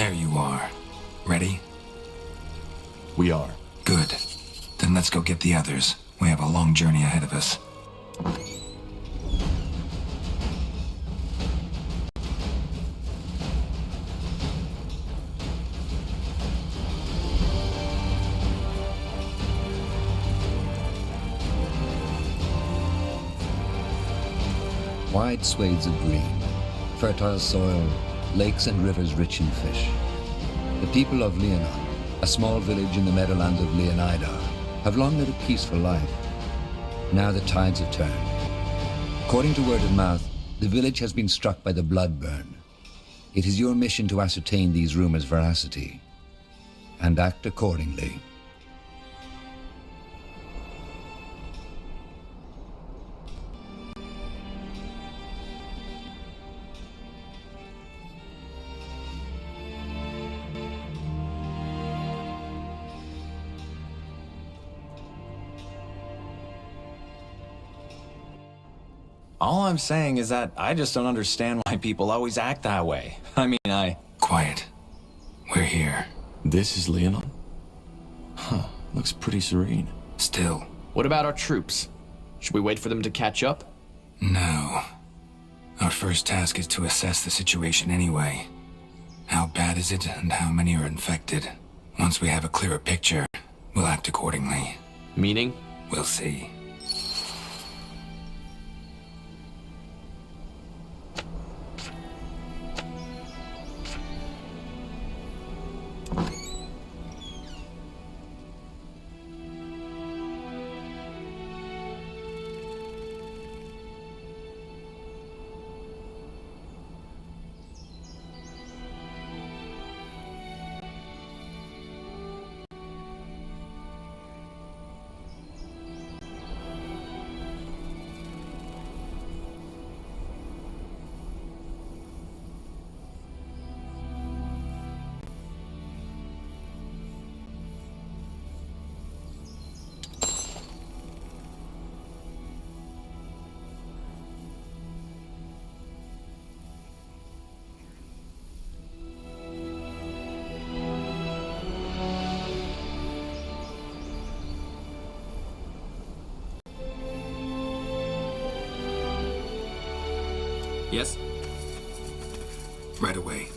There you are. Ready? We are. Good. Then let's go get the others. We have a long journey ahead of us. Wide swathes of green, fertile soil, lakes and rivers rich in fish. The people of Leonon, a small village in the meadowlands of Leonida, have long led a peaceful life. Now the tides have turned. According to word of mouth, the village has been struck by the blood burn. It is your mission to ascertain these rumors' veracity and act accordingly. All I'm saying is that I just don't understand why people always act that way. Quiet. We're here. This is Leonon? Huh, looks pretty serene. Still. What about our troops? Should we wait for them to catch up? No. Our first task is to assess the situation anyway. How bad is it, and how many are infected? Once we have a clearer picture, we'll act accordingly. Meaning? We'll see. Yes? Right away.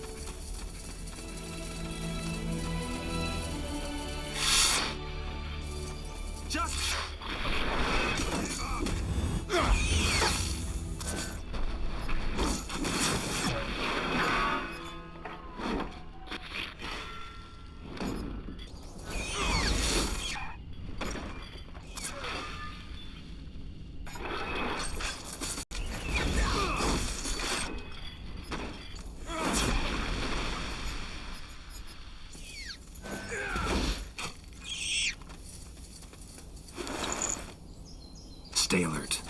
Stay alert.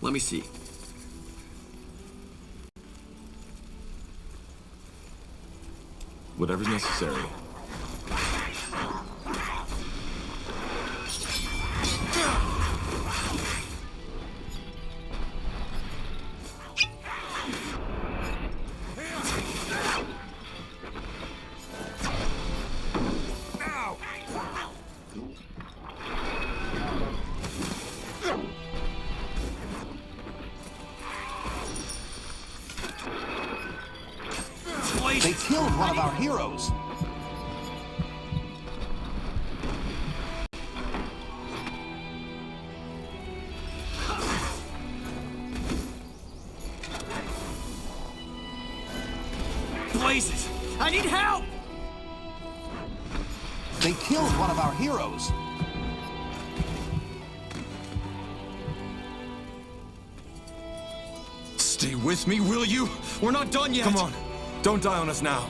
Let me see. Whatever's necessary. They killed one of our heroes. Blazes! I need help! They killed one of our heroes. Stay with me, will you? We're not done yet! Come on, don't die on us now.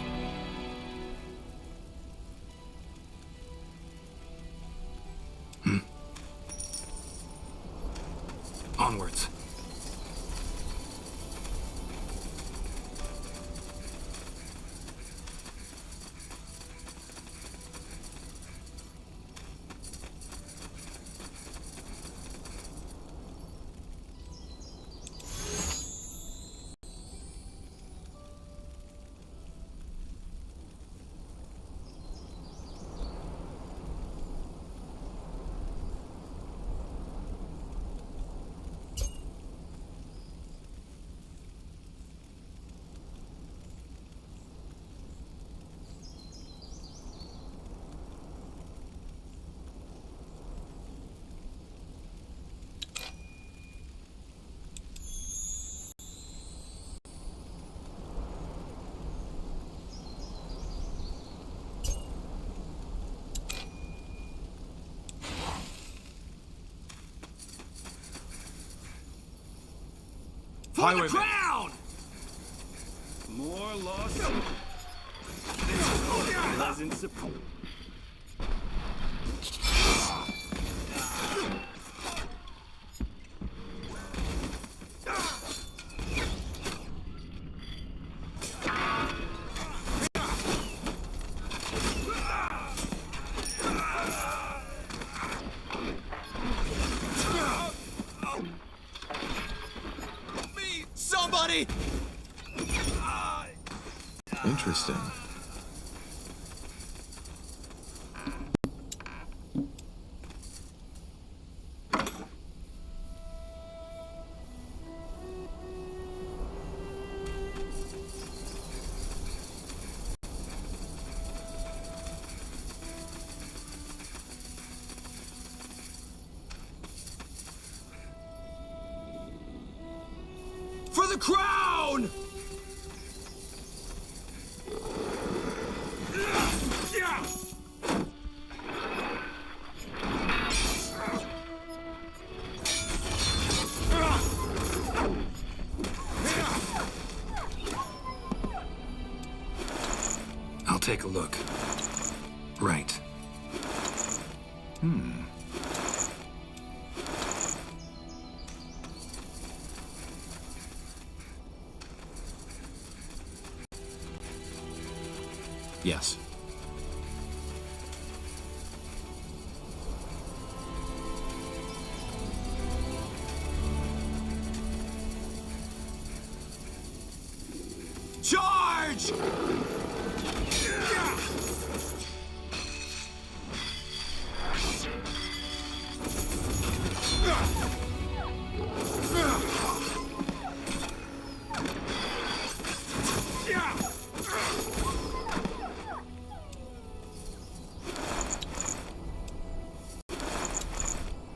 Onwards. For the crown! More lost. Pleasant surprise. Somebody! Interesting. For the crown! I'll take a look. Right. Yes. Charge!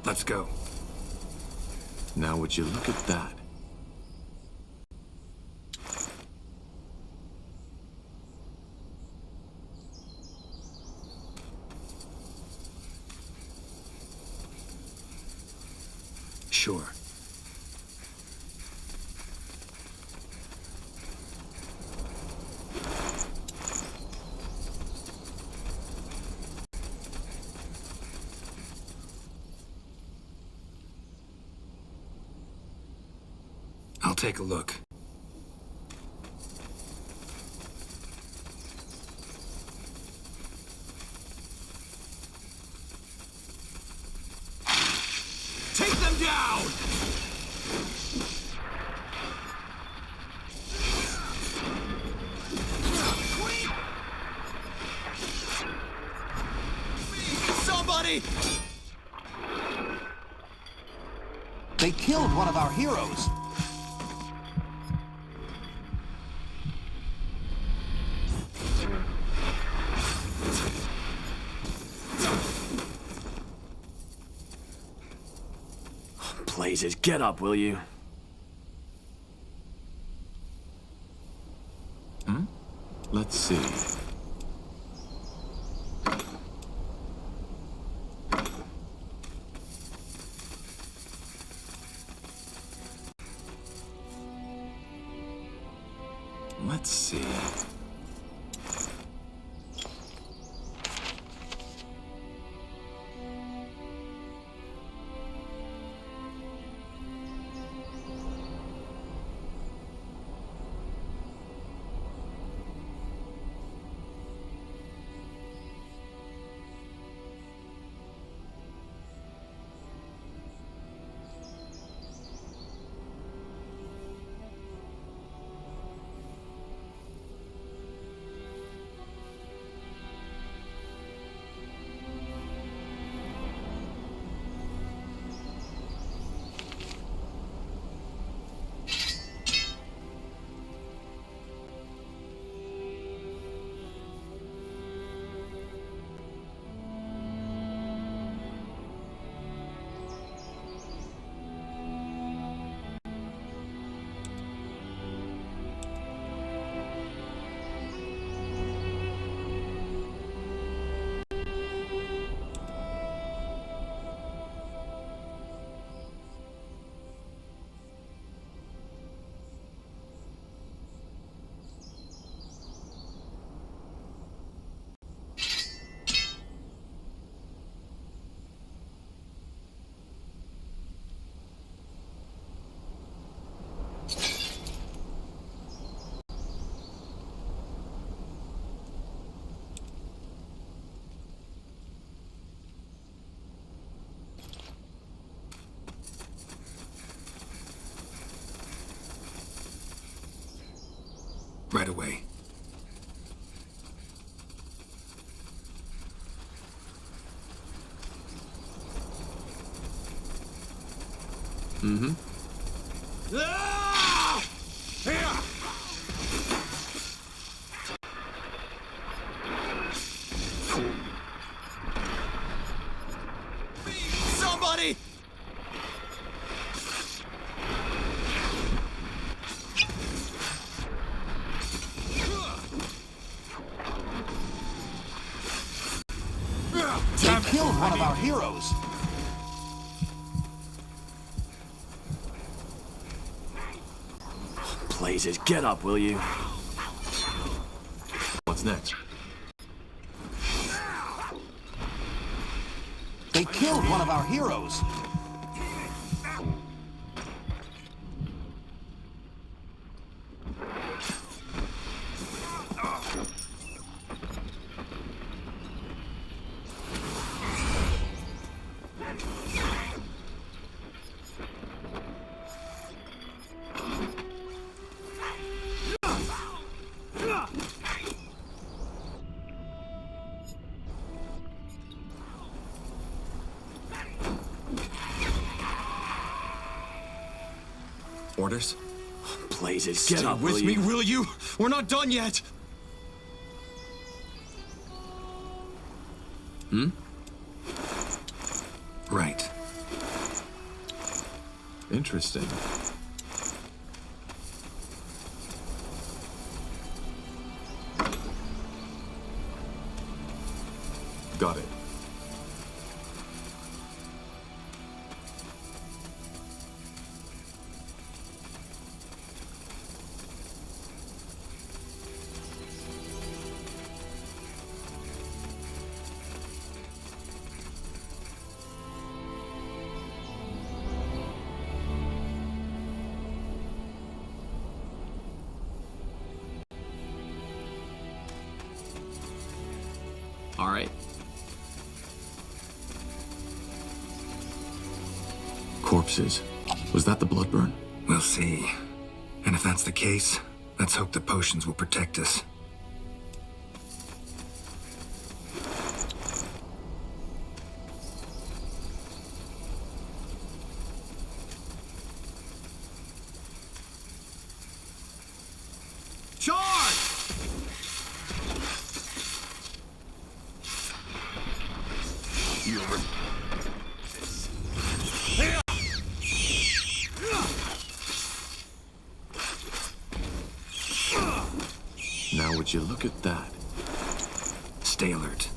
Let's go. Now would you look at that? Sure. I'll take a look. Take them down! Somebody! They killed one of our heroes. Blazes, get up, will you? Let's see. Let's see. Right away. Ah! Here! Somebody! They killed one of our heroes. Blazes, get up, will you? What's next? They killed one of our heroes. Orders? Blazes, get Stay up, with will me, you? will you? We're not done yet! Right. Interesting. Got it. All right. Corpses. Was that the blood burn? We'll see. And if that's the case, let's hope the potions will protect us. Charge! Now would you look at that? Stay alert.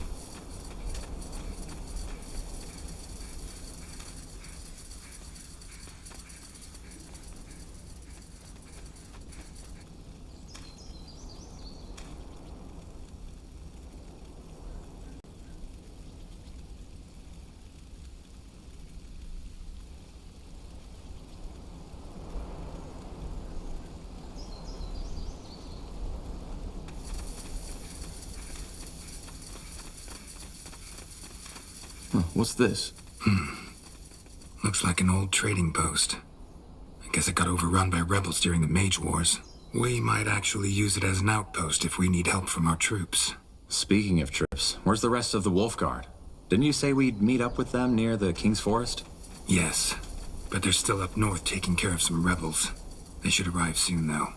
Huh, what's this? Looks like an old trading post. I guess it got overrun by rebels during the Mage Wars. We might actually use it as an outpost if we need help from our troops. Speaking of troops, where's the rest of the Wolf Guard? Didn't you say we'd meet up with them near the King's Forest? Yes, but they're still up north taking care of some rebels. They should arrive soon, though.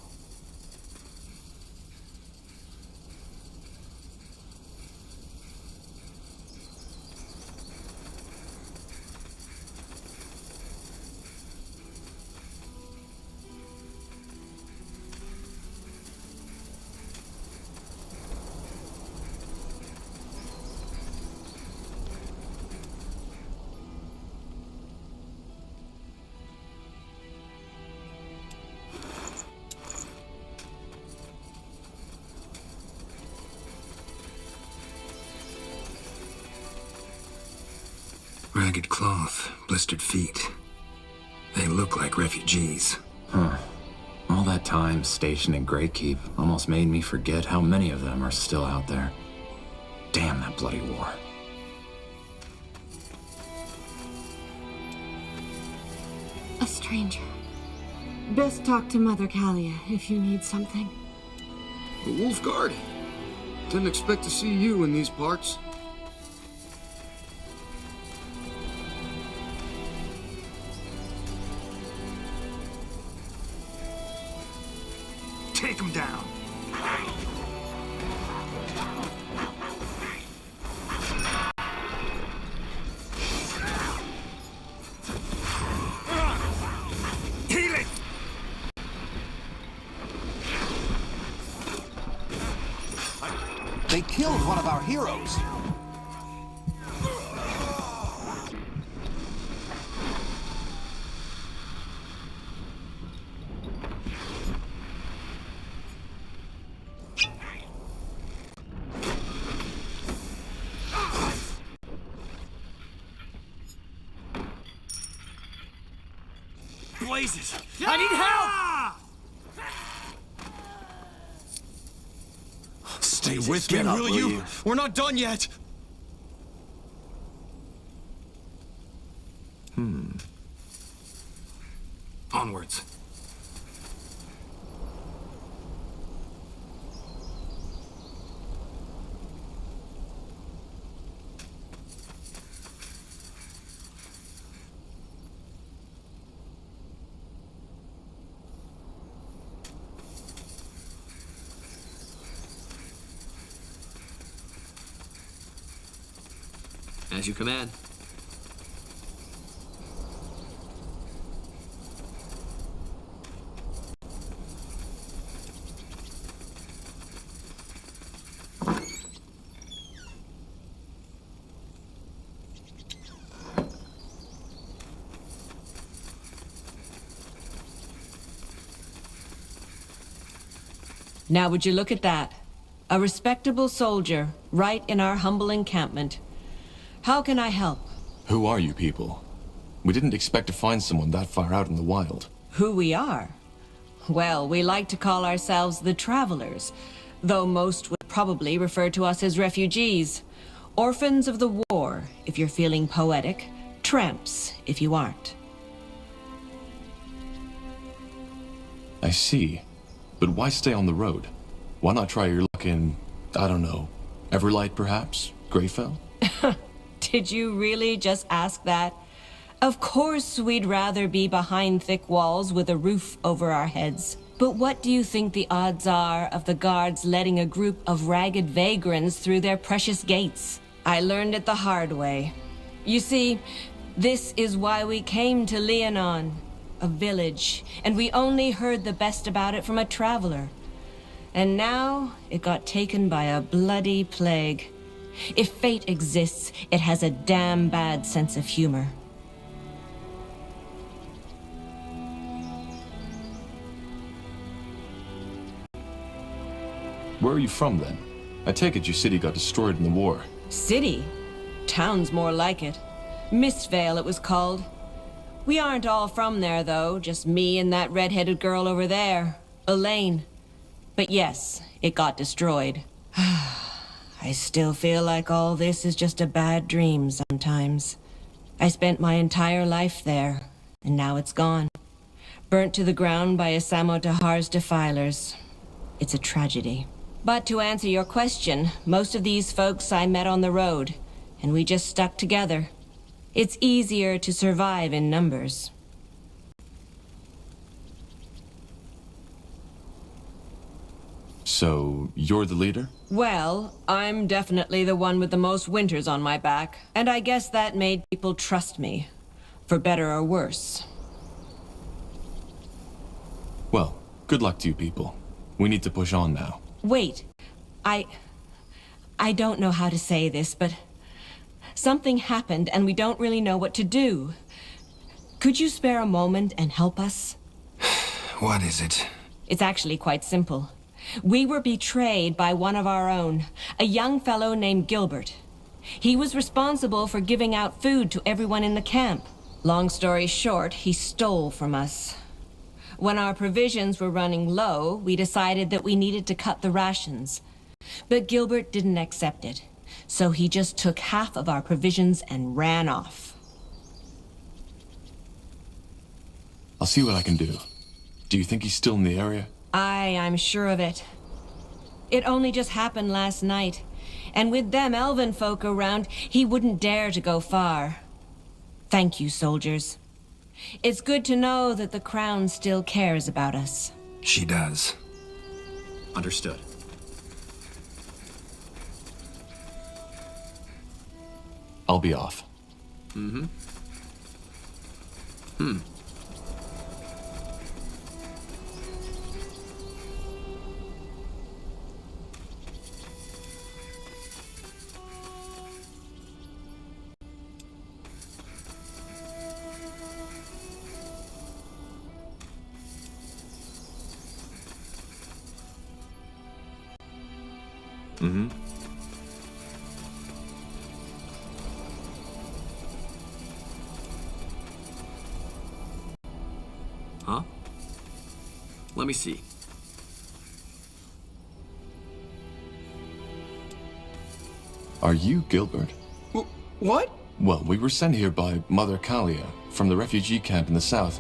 Ragged cloth, blistered feet. They look like refugees. All that time stationed in Great Keep almost made me forget how many of them are still out there. Damn that bloody war. A stranger. Best talk to Mother Kalia if you need something. The Wolf Guard. Didn't expect to see you in these parts. Take him down. Healing! They killed one of our heroes. Blazes! I need help! Stay with me, will you? We're not done yet! Onwards. As you command. Now would you look at that? A respectable soldier, right in our humble encampment. How can I help? Who are you people? We didn't expect to find someone that far out in the wild. Who we are? Well, we like to call ourselves the Travelers, though most would probably refer to us as refugees. Orphans of the war, if you're feeling poetic. Tramps, if you aren't. I see. But why stay on the road? Why not try your luck in, I don't know, Everlight perhaps? Greyfell? Did you really just ask that? Of course we'd rather be behind thick walls with a roof over our heads. But what do you think the odds are of the guards letting a group of ragged vagrants through their precious gates? I learned it the hard way. You see, this is why we came to Leonon, a village, and we only heard the best about it from a traveler. And now it got taken by a bloody plague. If fate exists, it has a damn bad sense of humor. Where are you from then? I take it your city got destroyed in the war. City? Town's more like it. Mistvale, it was called. We aren't all from there, though. Just me and that red-headed girl over there, Elaine. But yes, it got destroyed. I still feel like all this is just a bad dream sometimes. I spent my entire life there, and now it's gone. Burnt to the ground by Asamo Dahar's defilers. It's a tragedy. But to answer your question, most of these folks I met on the road, and we just stuck together. It's easier to survive in numbers. So, you're the leader? Well, I'm definitely the one with the most winters on my back, and I guess that made people trust me, for better or worse. Well, good luck to you people. We need to push on now. Wait, I don't know how to say this, but something happened and we don't really know what to do. Could you spare a moment and help us? What is it? It's actually quite simple. We were betrayed by one of our own, a young fellow named Gilbert. He was responsible for giving out food to everyone in the camp. Long story short, he stole from us. When our provisions were running low, we decided that we needed to cut the rations. But Gilbert didn't accept it, so he just took half of our provisions and ran off. I'll see what I can do. Do you think he's still in the area? I'm sure of it. It only just happened last night. And with them elven folk around, he wouldn't dare to go far. Thank you, soldiers. It's good to know that the Crown still cares about us. She does. Understood. I'll be off. Huh? Let me see. Are you Gilbert? What? Well, we were sent here by Mother Kalia from the refugee camp in the south.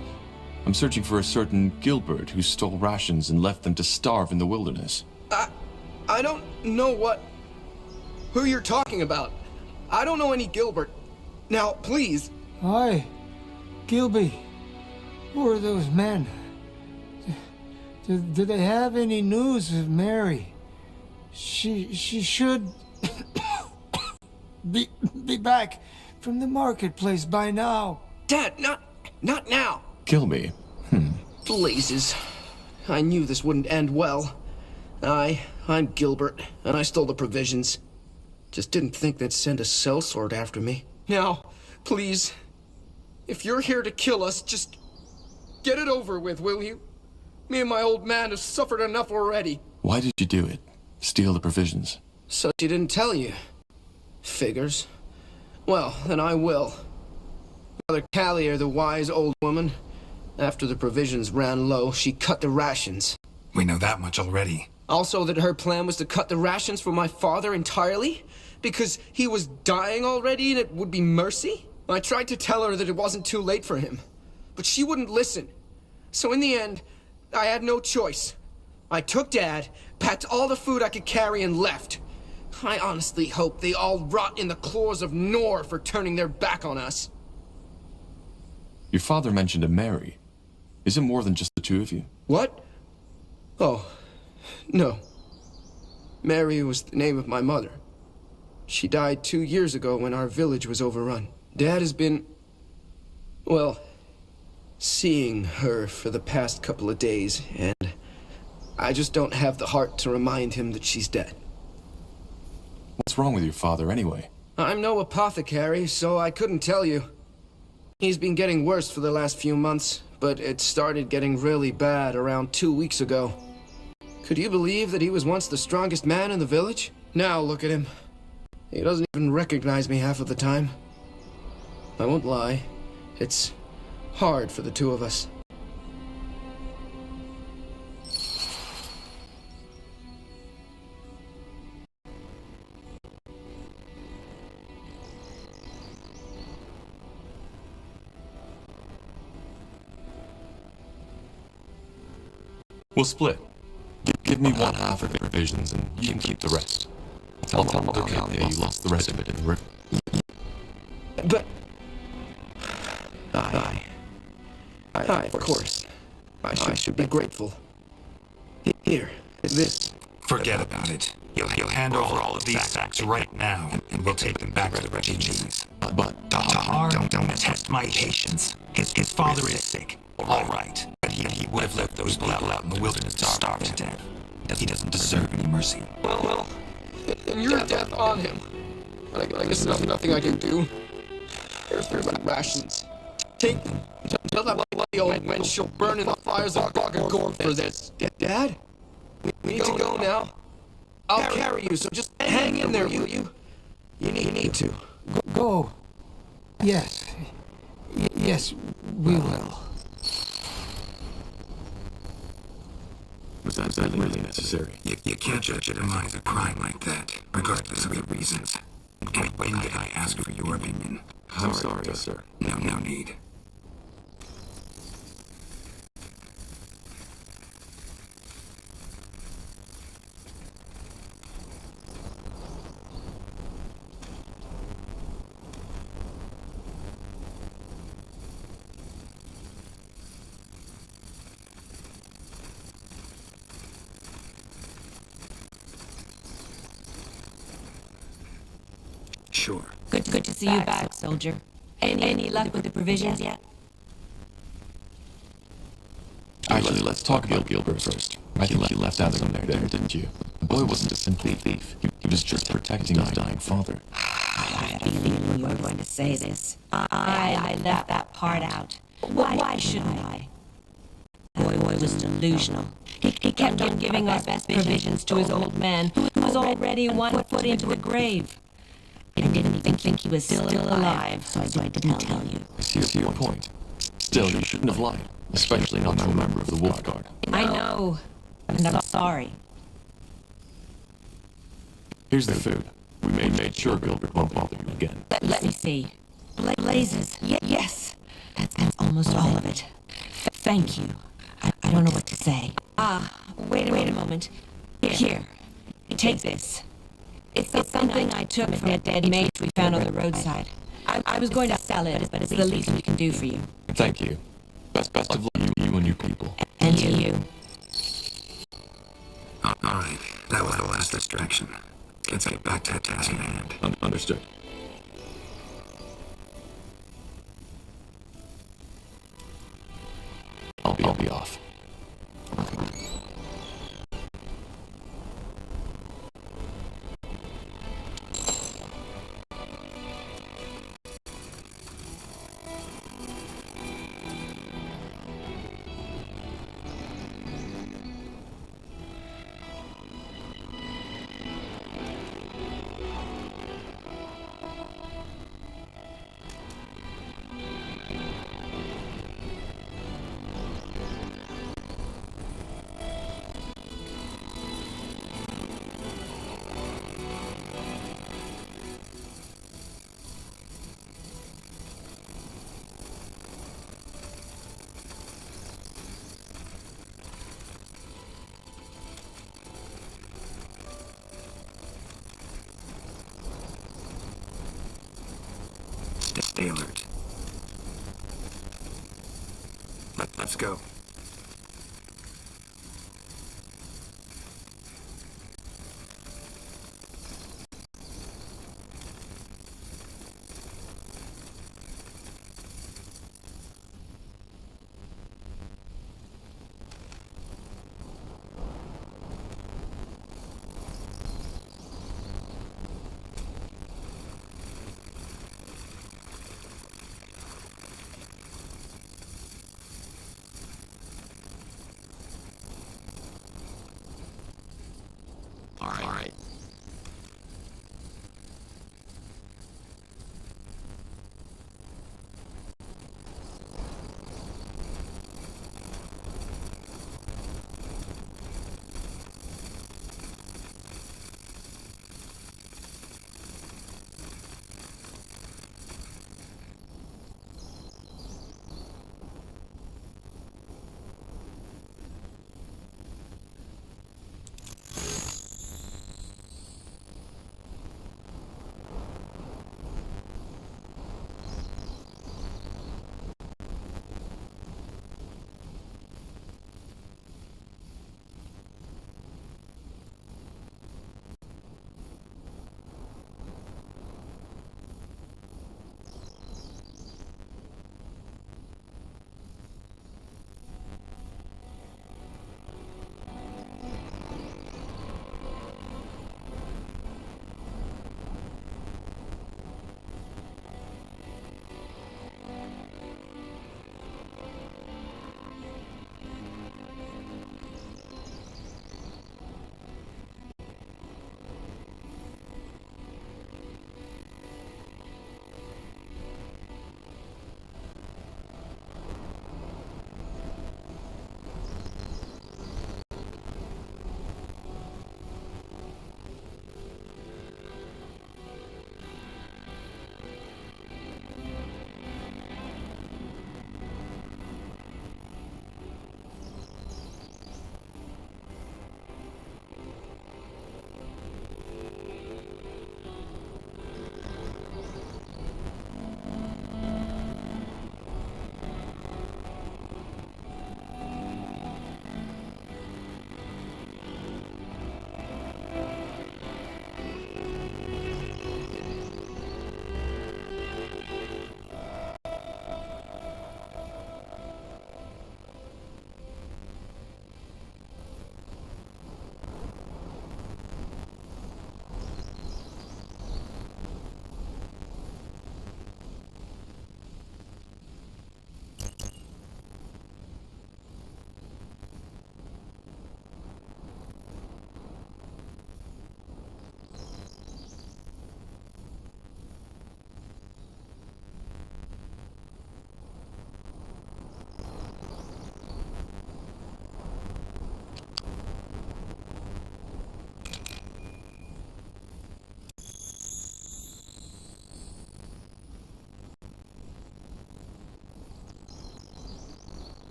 I'm searching for a certain Gilbert who stole rations and left them to starve in the wilderness. I don't know who you're talking about. I don't know any Gilbert. Now, please. Hi, Gilby. Who are those men? Do they have any news of Mary? She should be back from the marketplace by now. Dad, not now. Kill me. Blazes. I knew this wouldn't end well. I'm Gilbert, and I stole the provisions. Just didn't think they'd send a sellsword after me. Now, please, if you're here to kill us, just get it over with, will you? Me and my old man have suffered enough already. Why did you do it? Steal the provisions? So she didn't tell you. Figures. Well, then I will. Mother Kalia, the wise old woman, after the provisions ran low, she cut the rations. We know that much already. Also that her plan was to cut the rations for my father entirely? Because he was dying already and it would be mercy? I tried to tell her that it wasn't too late for him, but she wouldn't listen. So in the end, I had no choice. I took Dad, packed all the food I could carry and left. I honestly hope they all rot in the claws of Nor for turning their back on us. Your father mentioned a Mary. Is it more than just the two of you? What? Oh, no. Mary was the name of my mother. She died 2 years ago when our village was overrun. Dad has been, well, seeing her for the past couple of days, and I just don't have the heart to remind him that she's dead. What's wrong with your father anyway? I'm no apothecary, so I couldn't tell you. He's been getting worse for the last few months, but it started getting really bad around 2 weeks ago. Could you believe that he was once the strongest man in the village? Now look at him. He doesn't even recognize me half of the time. I won't lie. It's hard for the two of us. We'll split. Give me one half of the provisions and you can keep the rest. I'll tell Mother Kalia you lost the rest of it in the river. But... Of course. I should be grateful. Here, this. Forget about it. You'll hand over all of these sacks right now, and we'll take them back to the refugees. But Tahar, don't test my patience. His father is sick. All right, but he would have left those people out in the wilderness to starve to death. He doesn't deserve any mercy. Well, and your death on him. I guess there's nothing I can do. There's my rations. Take them. Tell that bloody old wench she'll burn in the fires of Gorgagorn for this. Dad? We need to go now. I'll carry you, so just hang in there, will you? You need to. Go. Yes. Yes, we will. Was that really necessary? You can't legitimize a crime like that, regardless of the reasons. And when did I ask for your opinion? I'm sorry, sir. No need. sure. Good to see you back, soldier. Any luck with the provisions yet? Actually, let's talk about Gilbert first. I think you left out something there, didn't you? The boy wasn't a simple thief. He was just protecting his dying father. I had a feeling you were going to say this. I left that part out. Why shouldn't I? Boy was delusional. He kept on giving our best provisions to his old man, who was already 1 foot into the grave. I didn't even think he was still alive, so I didn't tell you. I see your point. Still, you shouldn't have lied, especially not to a member of the Wolf Guard. I know, and I'm sorry. Here's the food. We made sure Gilbert won't bother you again. Let me see. Blazes. Yes. That's almost all of it. Thank you. I don't know what to say. Wait a moment. Here. Take this. It's something I took from a dead mage we found on the roadside. I was going to sell it, but it's the least we can do for you. Thank you. Best of luck, you and your people. And to you. All right, that was the last distraction. Let's get back to the task at hand. Understood. I'll be off. Stay alert. Let's go.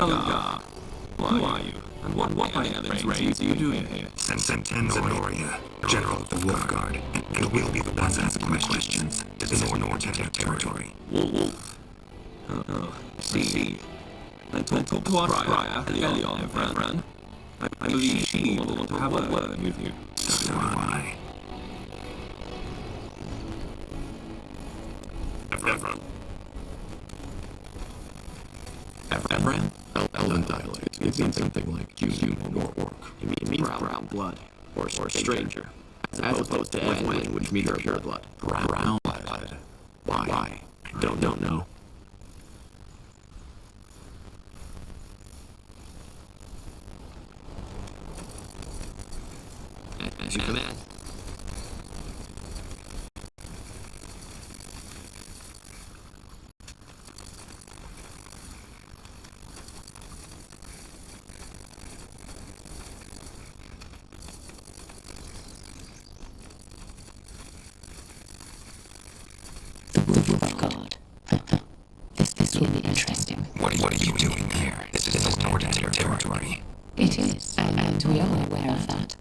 Kalia, who are you? And what by heaven's raids are you doing here? Zenoria, General of the Wolf Guard, and we'll be the ones asking questions to the North territory. Wolf. Oh, see. I talked to our prior, Elion, friend. I believe she will want to have a word with you. So do I. Evran? Elven dialect. It means something like human or orc. It means brown blood, or stranger, as opposed to Edwin, which means pure blood. Brown blood. Why? Don't know. As you command. This will be interesting. What are you doing here? This is North territory. It is, and we are aware of that.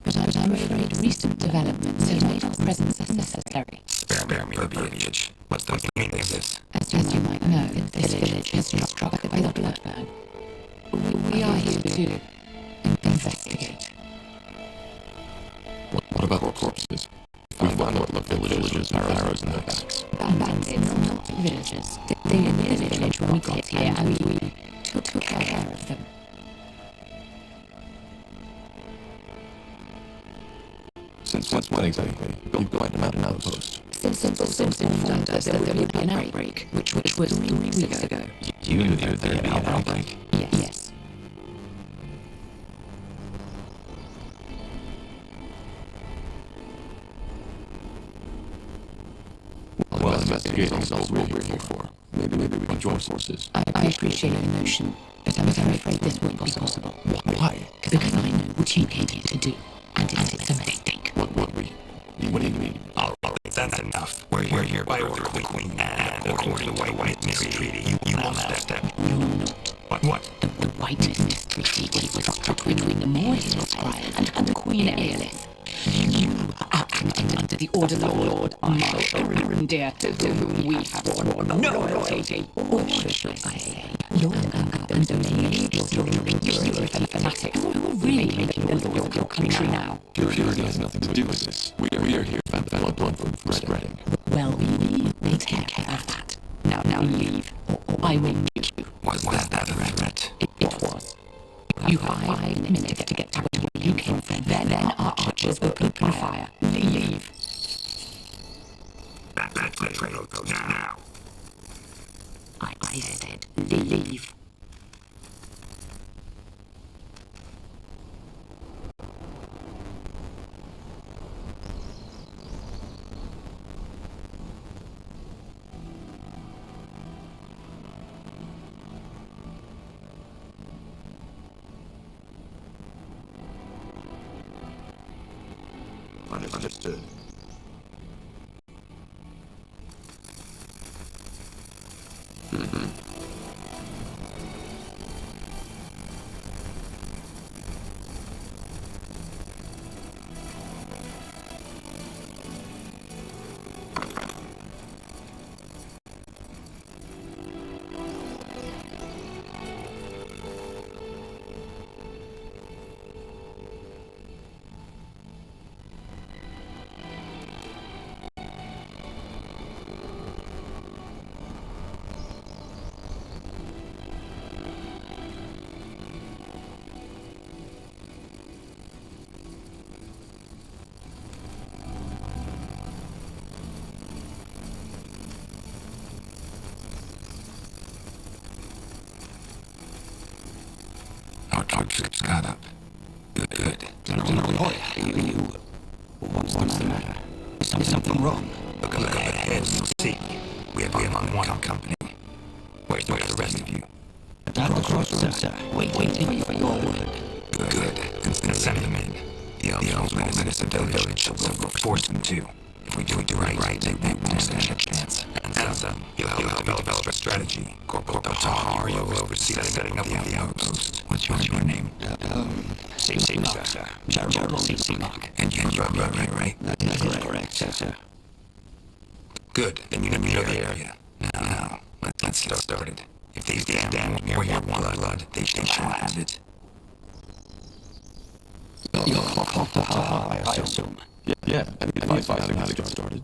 But I'm afraid recent developments have made our presence unnecessary. Spare me the verbiage. What's the meaning of this? As you might know, this village has been struck by a blood ban. We are here to investigate. What about the corpses? We found out the villages with arrows in their backs. Bandits are not villagers. They were near the village when we got here, and we took care of them. Since when exactly? You quite an outpost. Since informed us that there would be an outbreak, which was 3 weeks ago. You knew there would be an outbreak? Yes. Well, investigating is all we're here for. Maybe we can join forces. I appreciate your notion, but I'm afraid this won't be possible. Why? Because I know what you came here to do, and it's a mistake. What do you mean? All right, that's enough. We're here by order of the Queen, and according to the White Mist Treaty, you will step. You're not. What? The White Mist Treaty was struck between the Moorish Empire and the Queen Aelith. You are acting under the order of Lord Marshal Reindeer, to whom we have sworn no loyalty. Or should I say, Lord Agab and the Mage, you're a fanatic who are really making the laws of your country now. Purity has nothing to do with this. We are here to prevent the blood from spreading. Well, we will take care of that. Now leave, or I will shoot you. Was that a threat? It was. You have 5 minutes to get to where you came from. Then our archers will open fire. Leave. That's the trail goes now. I said leave. Understood. Our troops got up. Good. What's the matter? Is something wrong? Look ahead, you'll see. We have one company. Where's the rest of you? At the crossroads, sir. Waiting for your word. Good. And send them in. The elves will visit the village, so we'll force them to. If we do it right, they won't stand a chance. And you'll help develop a strategy. Corporal Tahar, you will oversee the setting up of the outpost. What's your name? Sir. Gerald Seamark. And you're right? That is correct, sir. Good, then you know the area. Now, let's get started. If these damn warrior want blood, they shall have it. You're Tahar, I assume. Yeah, I'd be advised on how to get started.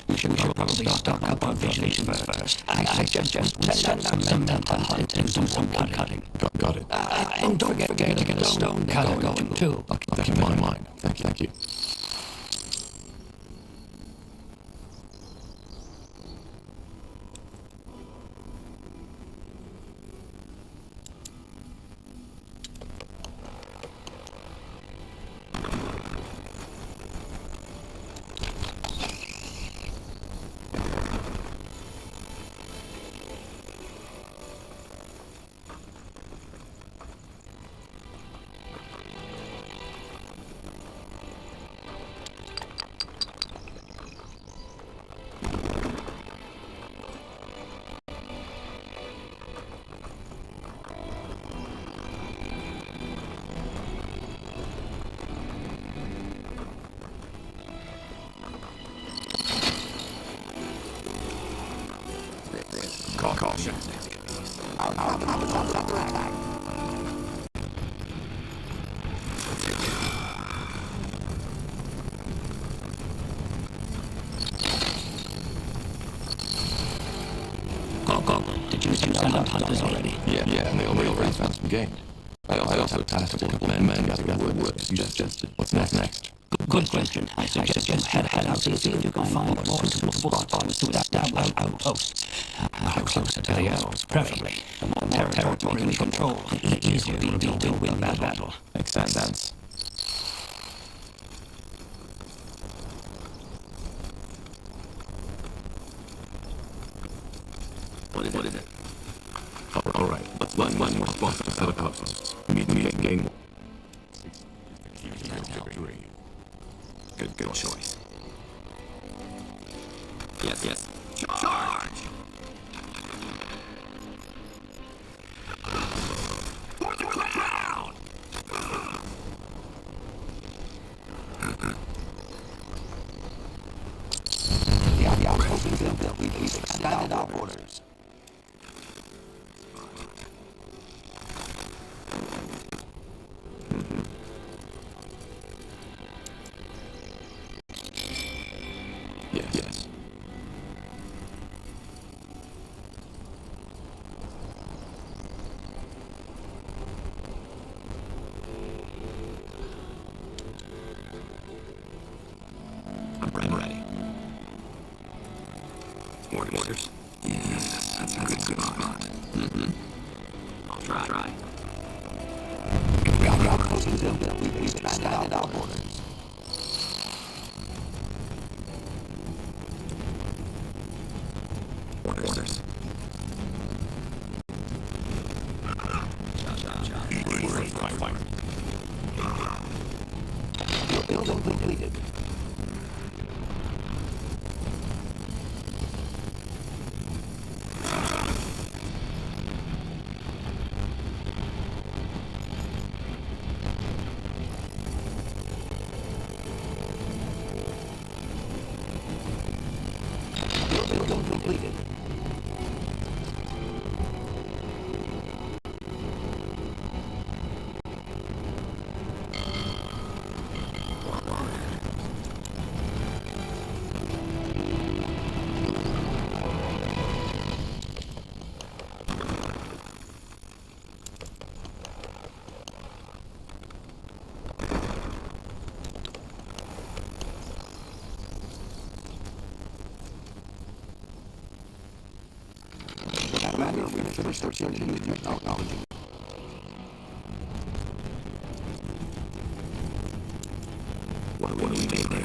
We should probably stock up on vegetations first. I just send some men to hunt and do some cutting. Got it. And don't forget to get a stone cutter going, too. I'll keep that in mind. Thank you. Caution. Go. Did you send out hunters already? Yeah, and they already found some game. I also tasked a couple of men to gather wood, as you suggested. What's next? Good question. I suggest you head out to see if you can find more suitable spots to establish outposts. Closer to the elves, preferably. The more territory we control, the easier it will be to win that battle. Makes sense. What is it? All right. Let's one more spot to set up outposts. We need to gain more. Good choice. Yes. Charge! For the crown! The outpost is built. We've expanded our borders. Yes. I'm ready. Orders. Yes, that's a good spot. I'll try. The outpost is built. We've expanded our borders. Orders. Your building completed. Your building completed. Commander, we finished our journey with your technology. What do we make there?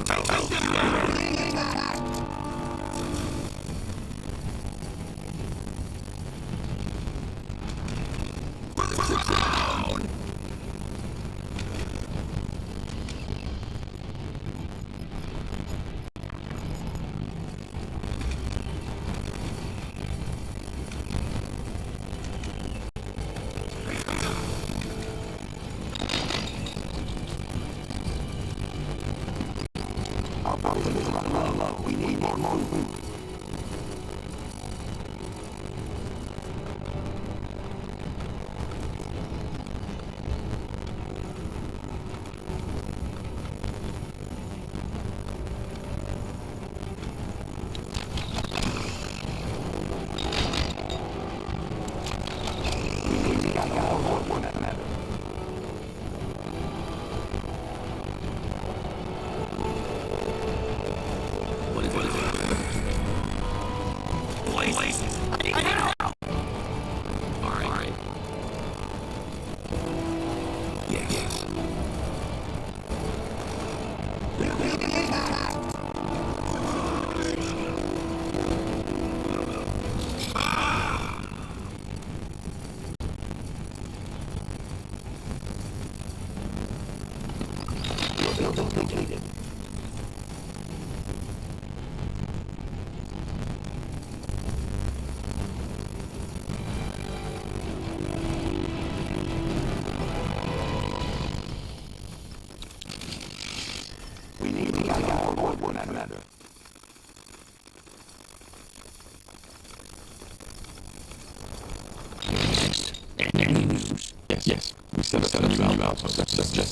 Yes. We set up a new outpost.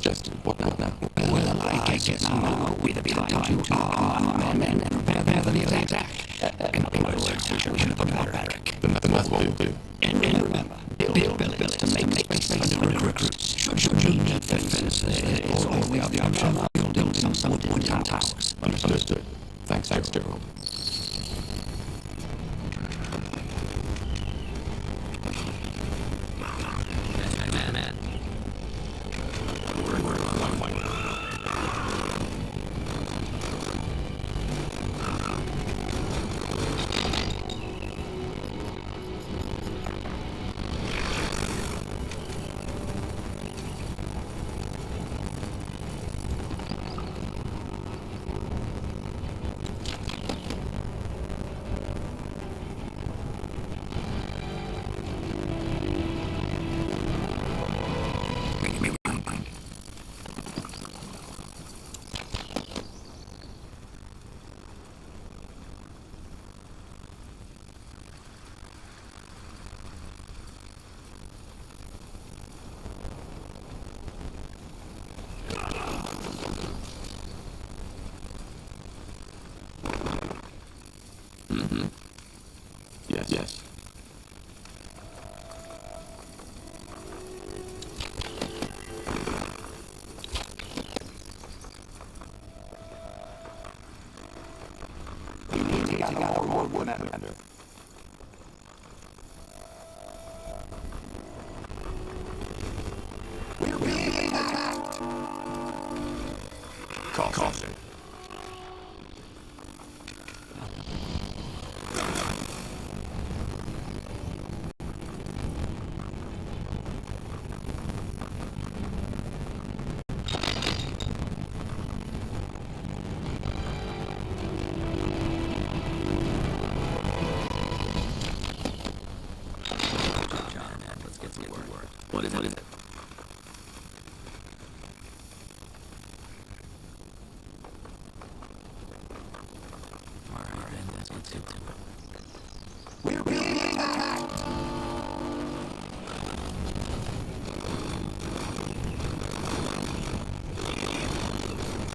Just what now? Well, I guess now would be the time to arm our men and prepare for the attack. In other words, we should put our barrack. Then that's what we'll do. And remember, build buildings to make space for new recruits. Should you need defense, or we have the option of building some wooden towers. Understood. Thanks, Gerald. Yes. We need to get more wood under. We're being attacked. Caution. What is it? Alright, let's get to it. We're being attacked.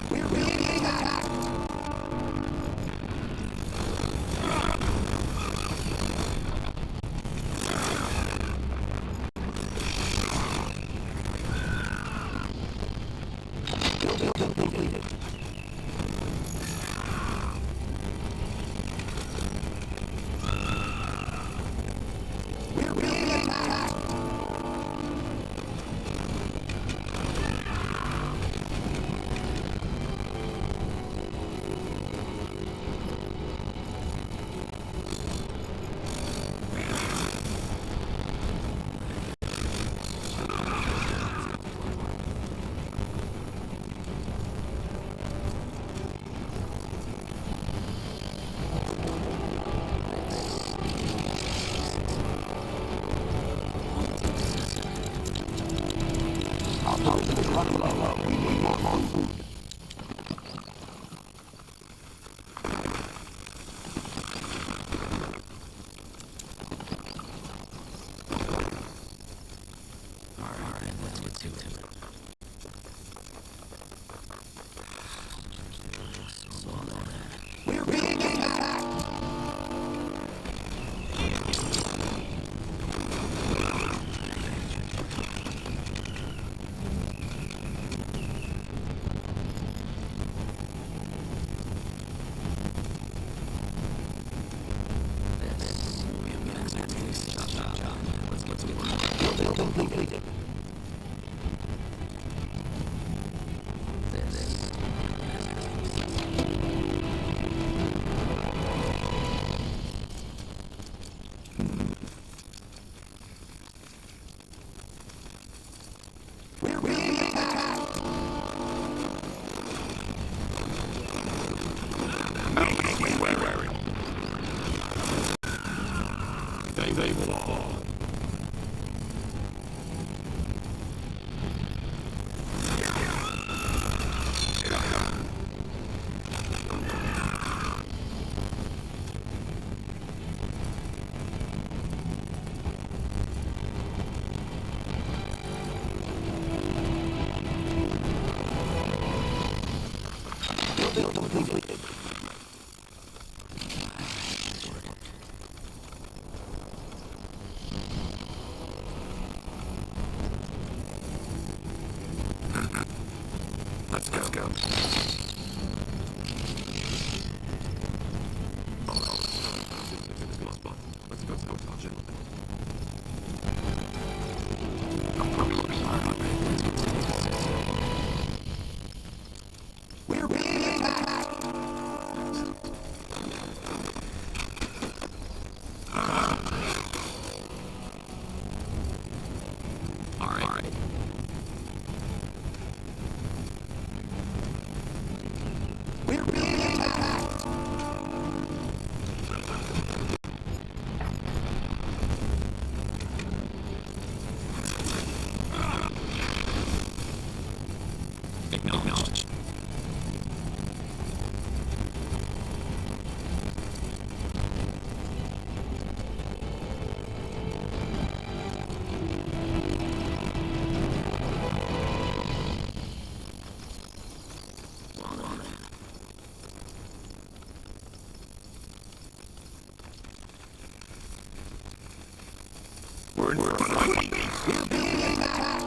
We're being attacked. completed. They will fall. Completed. Let's go. We're being attacked. All right. We're being attacked. Acknowledge. We're in front of me. We're being attacked.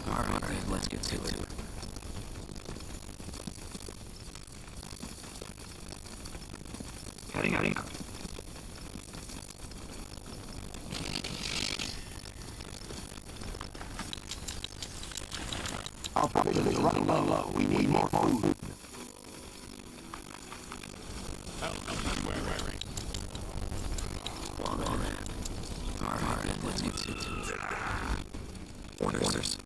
Alright, let's get to it. Heading out. Our population is running low. We need more food. Alright, let's get to it. Orders.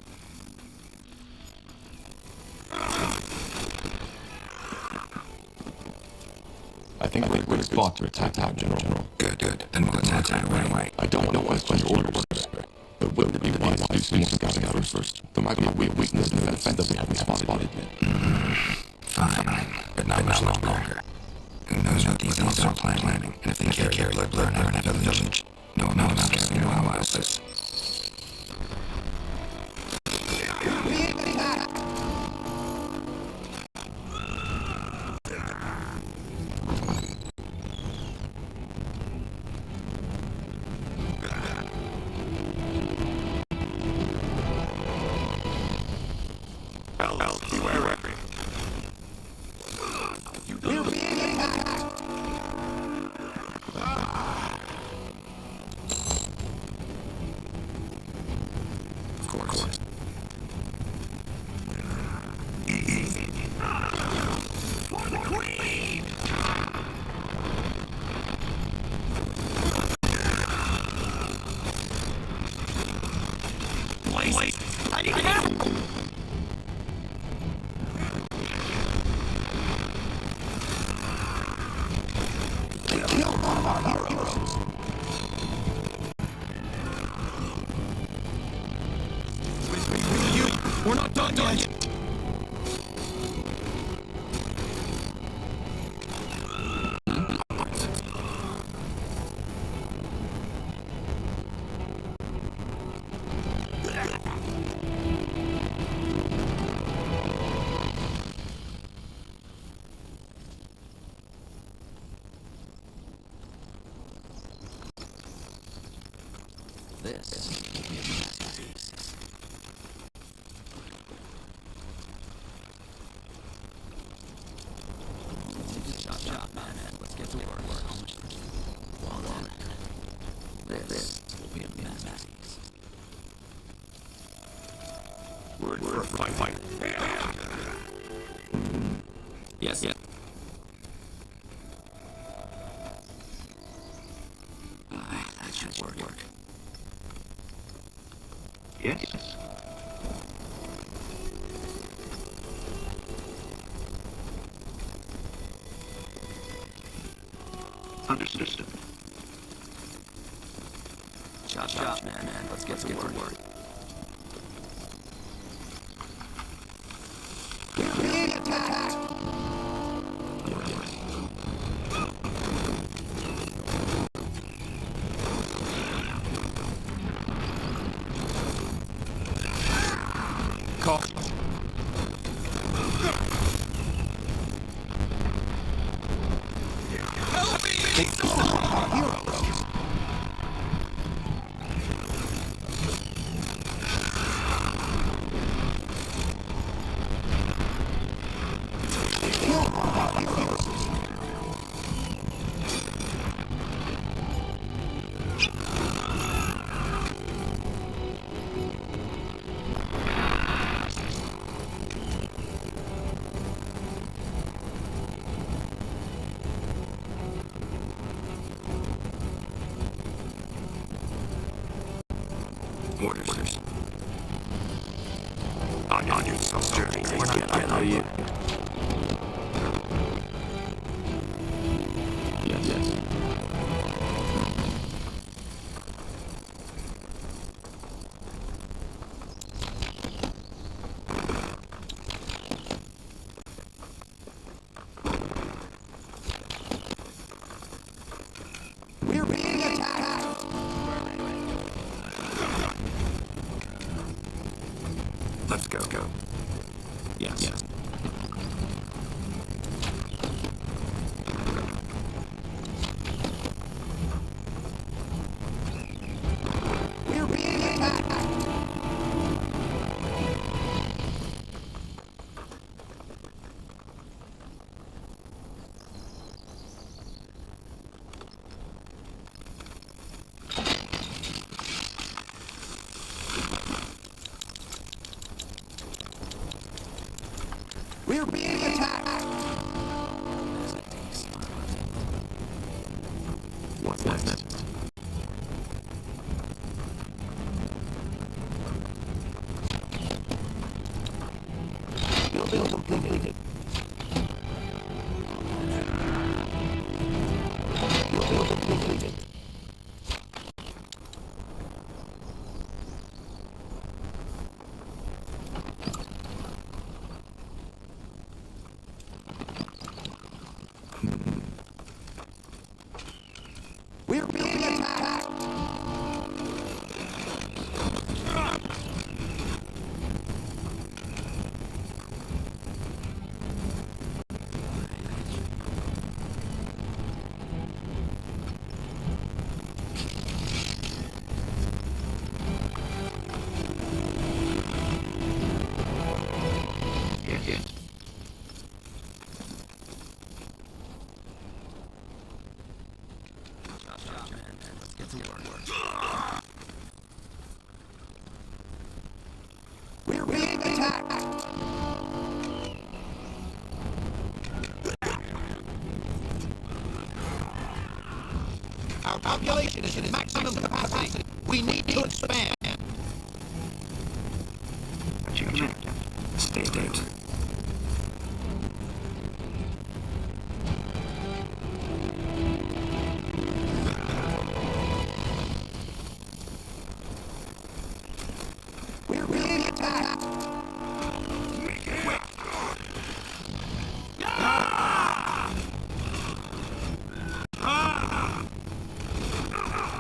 I think we're a good spot to attack now, General. Good. Then we'll attack right away. I don't want to question your orders, but wouldn't it be wise to do some more scouting first? There might be a weakness in the defense that we haven't spotted yet. Fine, but not much longer. Who knows what these elves are planning, and if they carry blood in a village, no amount of scouting will help us. place. I need help! They killed one of our heroes. We're not done yet! This will be a masterpiece. Chop, man. Let's get to work. Well then, this will be a masterpiece. Word for fight. Yes. That should work. Yes. Understood. Chop, man. Let's get to work. We're being attacked. Call. Help me! They killed one of our heroes. They killed one of our heroes. Orders. On your journey. We're not getting out of you. Yes. We're being attacked. Let's go. Yes. We're being attacked. We're being attacked. What's next? Building completed. Building completed. We're being attacked. Yes. Let's get to work. We're being attacked. Our population is at maximum capacity. We need to expand. command. Stay alert. We're being attacked!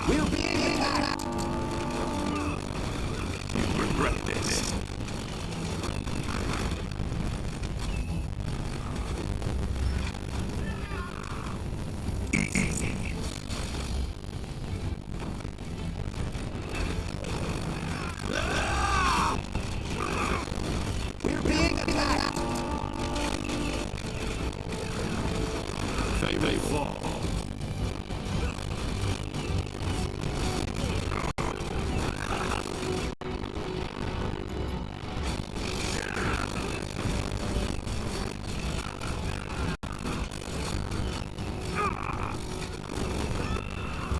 We're being attacked! You regret this. We're being attacked! They fall.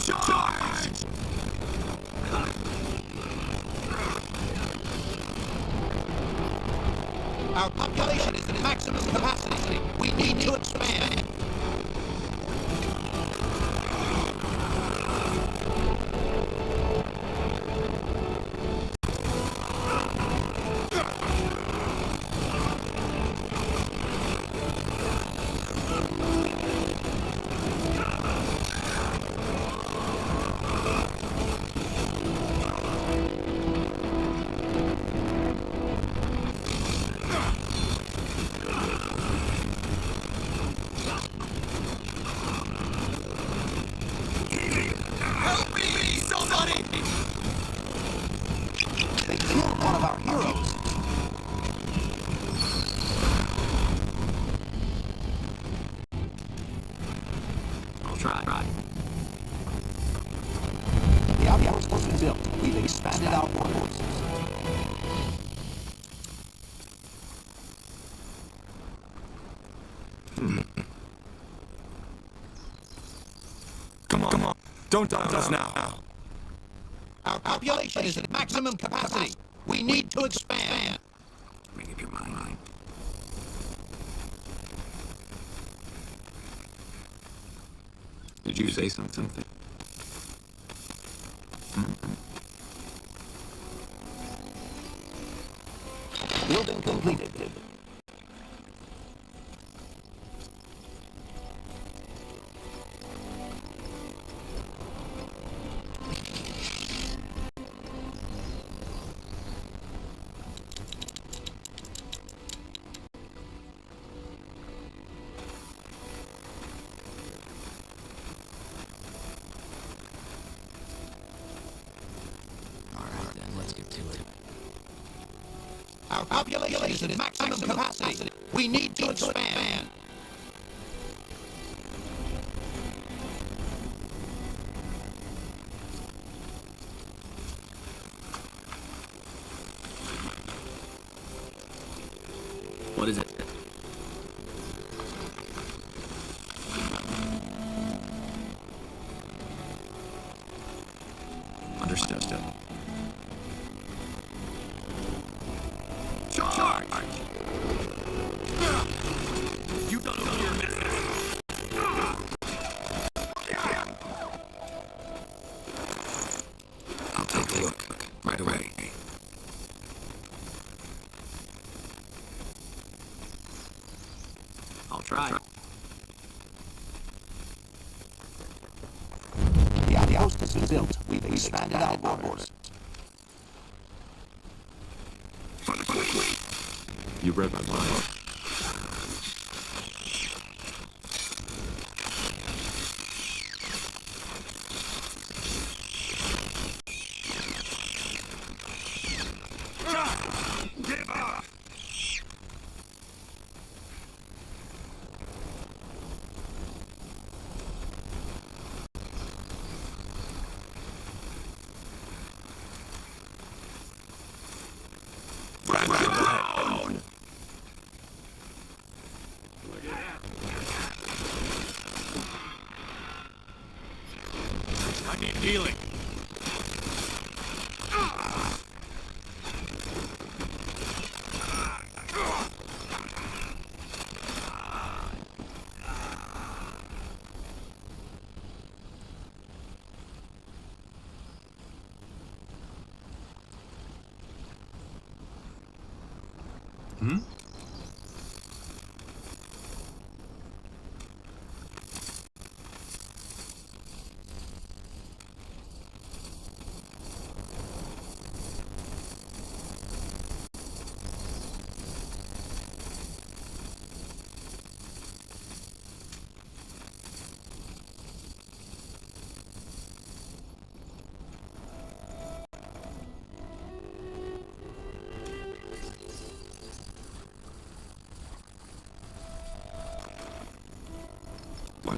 Charge! Our population is at maximum capacity. We need to expand. Help me, somebody! They killed one of our heroes. I'll try. The outpost has been built. We've expanded our borders. Come on. Don't die on us now. Our population is at maximum capacity. We need to expand. Make up your mind. Did you say something? Building completed. Alright then, let's get to it. Our population is at maximum capacity. We need to expand. What is it? Understood. Charge! You don't know your business. I'll take a look right away. I'll try. The outpost has been built. We've expanded our borders. You read my mind. Give up! Down!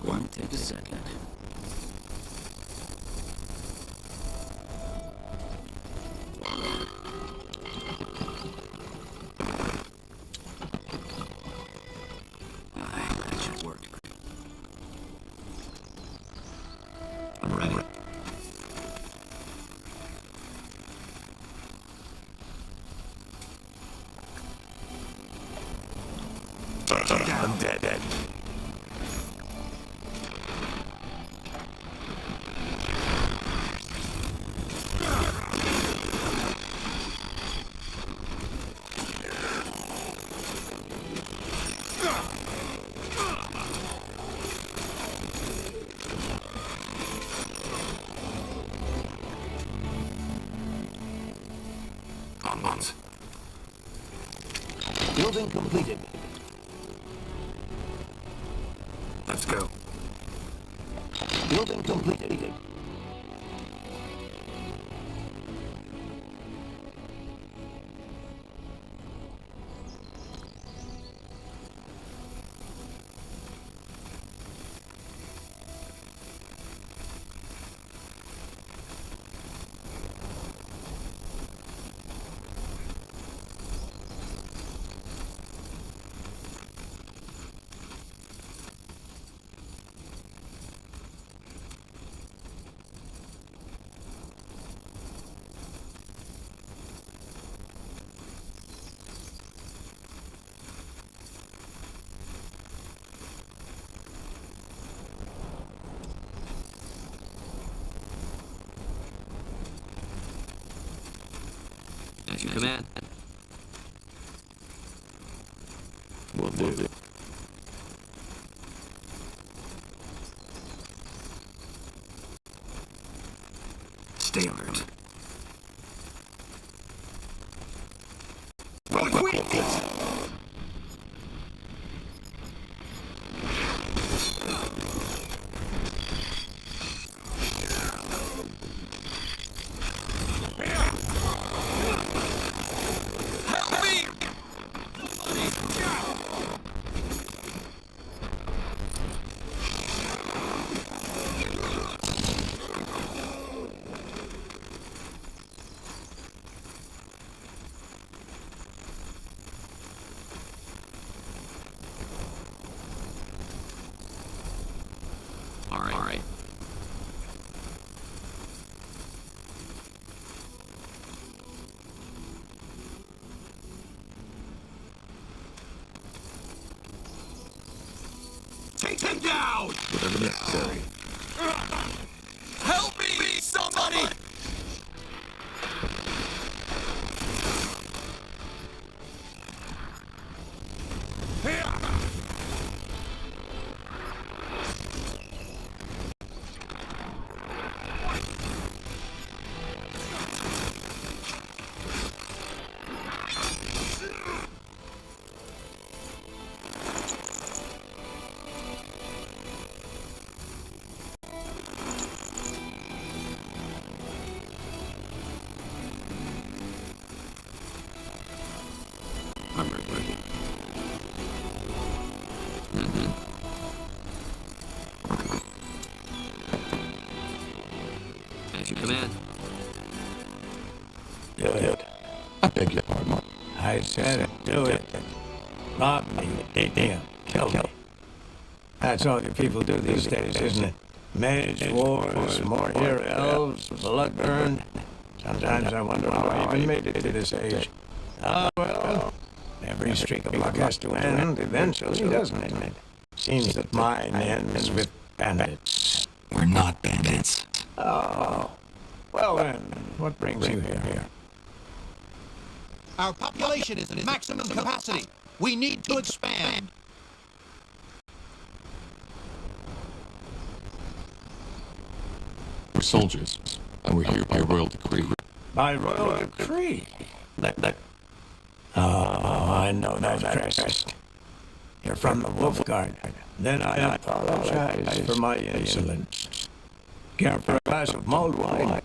Why take a second? That should work. I'm ready. I'm dead. Onwards. Building completed. Let's go. Building completed. As you command. Will do. Stay alert. All right. Take him down! Whatever necessary. Help me, somebody! I'm ready. As you command. Do it. I beg your pardon. I said it. Do it. Rob me, dig me up, kill me. That's all you people do these days, isn't it? Mage wars, more hero elves, blood burn. Sometimes I wonder how I even made it to this age. Ah, well, every streak of luck has to end eventually, doesn't it? Seems that mine ends with bandits. We're not bandits. Oh. Well then, what brings you here? Our population is at maximum capacity. We need to expand. We're soldiers, and we're here by royal decree. By royal decree? Oh, I know that crest. You're from the Wolf Guard. Then I apologize for my insolence. Care for a glass of mulled wine?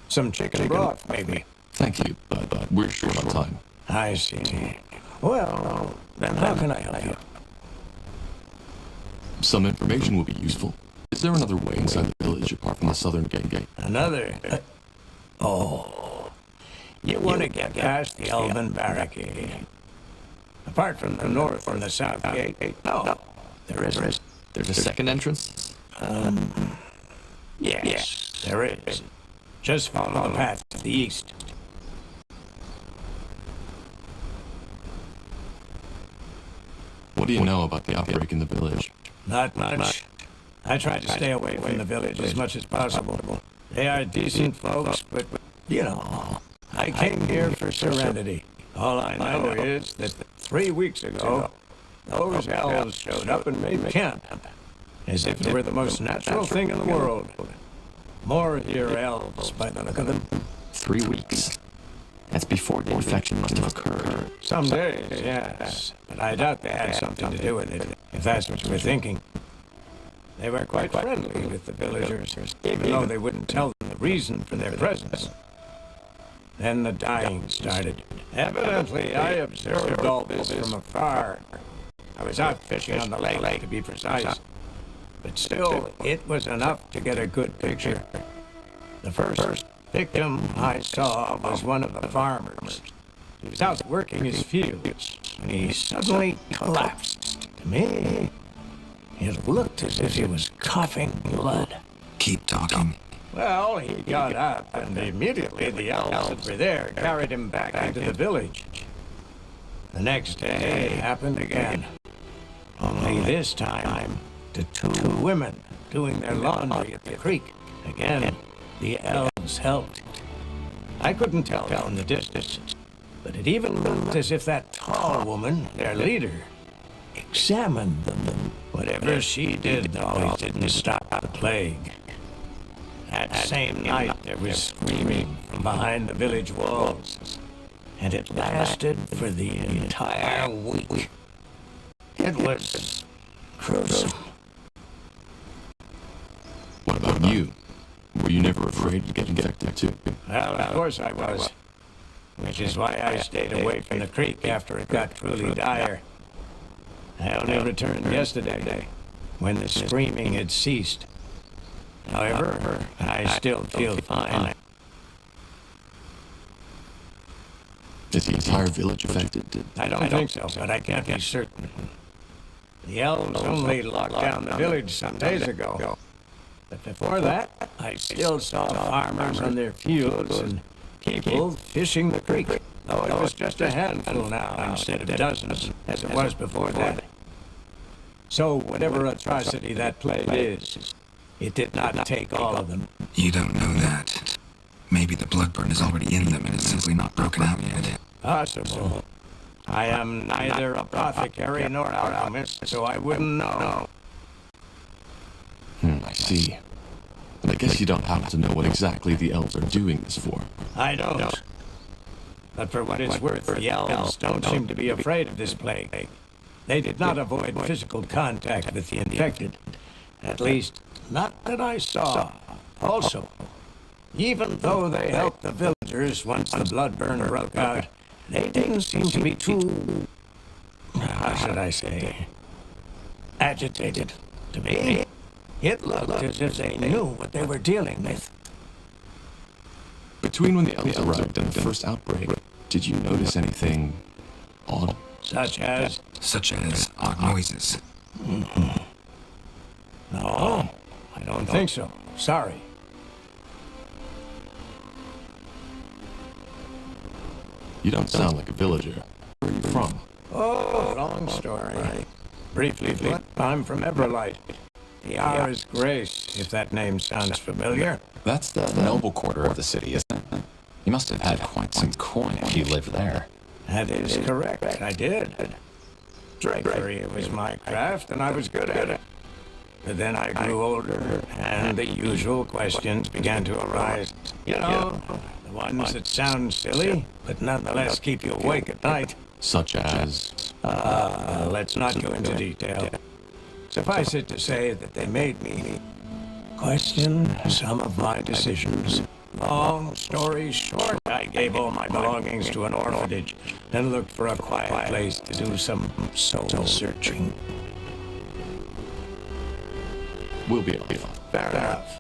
Some chicken broth, maybe? Thank you, but we're short on time. I see. Well, then how can I help you? Some information will be useful. Is there another way inside the village apart from the southern gate? Another? Oh. You want to get past the Elven barricade. Apart from the north and the south gate? No, there isn't. There's a second entrance? Yes, there is. Just follow the path to the east. What do you know about the outbreak in the village? Not much. I try to stay away from the village as much as possible. They are decent folks, but, you know, I came here for serenity. All I know is that 3 weeks ago, those elves showed up and made camp, as if it were the most natural thing in the world. More here elves, by the look of them. 3 weeks. That's before the infection must have occurred. Some days, yes. But I doubt they had something to do with it, if that's what you were thinking. They were quite friendly with the villagers, even though they wouldn't tell them the reason for their presence. Then the dying started. Evidently, I observed all this from afar. I was out fishing on the lake, to be precise. But still, it was enough to get a good picture. The first victim I saw was one of the farmers. He was out working his fields, and he suddenly collapsed. To me, it looked as if he was coughing blood. Keep talking. Well, he got up, and immediately the elves that were there carried him back into the village. The next day happened again. Only this time to 2 women doing their laundry at the creek. Again, the elves helped. I couldn't tell from the distance, but it even looked as if that tall woman, their leader, examined them. Whatever she did, though, it didn't stop the plague. That same night, there was screaming from behind the village walls, and it lasted for the entire week. It was gruesome. What about you? Were you never afraid to get infected too? Well, of course I was. Which is why I stayed away from the creek after it got truly dire. I only returned yesterday, when the screaming had ceased. However, I still feel fine. Is the entire village affected? I don't think so, but I can't be certain. The elves only locked down the village some days ago. But before that, I still saw farmers on their fields and people fishing the creek. Though it was just a handful now instead of dozens, as it was before that. So whatever atrocity that plague is, it did not take all of them. You don't know that. Maybe the bloodburn is already in them and it's simply not broken out yet. Possible. I am neither apothecary nor alchemist, so I wouldn't know. I see. But I guess you don't happen to know what exactly the elves are doing this for. I don't. But for what it's worth, the elves don't seem to be afraid of this plague. They did not avoid physical contact with the infected. At least, not that I saw. Also, even though they helped the villagers once the bloodburn broke out, they didn't seem to be too, how should I say, agitated. To me, it looked as if they knew what they were dealing with. Between when the elves arrived and the first outbreak, did you notice anything odd? Such as? Such as odd noises. No, I don't think so. Sorry. You don't sound like a villager. Where are you from? Oh, long story. Briefly, I'm from Everlight. The Hour's Grace, if that name sounds familiar. That's the noble quarter of the city, isn't it? You must have had quite some coin if you lived there. That is correct, I did. Drapery was my craft, and I was good at it. But then I grew older, and the usual questions began to arise. You know, the ones that sound silly, but nonetheless keep you awake at night. Such as? Let's not go into detail. Suffice it to say that they made me question some of my decisions. Long story short, I gave all my belongings to an orphanage and looked for a quiet place to do some soul searching. We'll be off. Fair enough.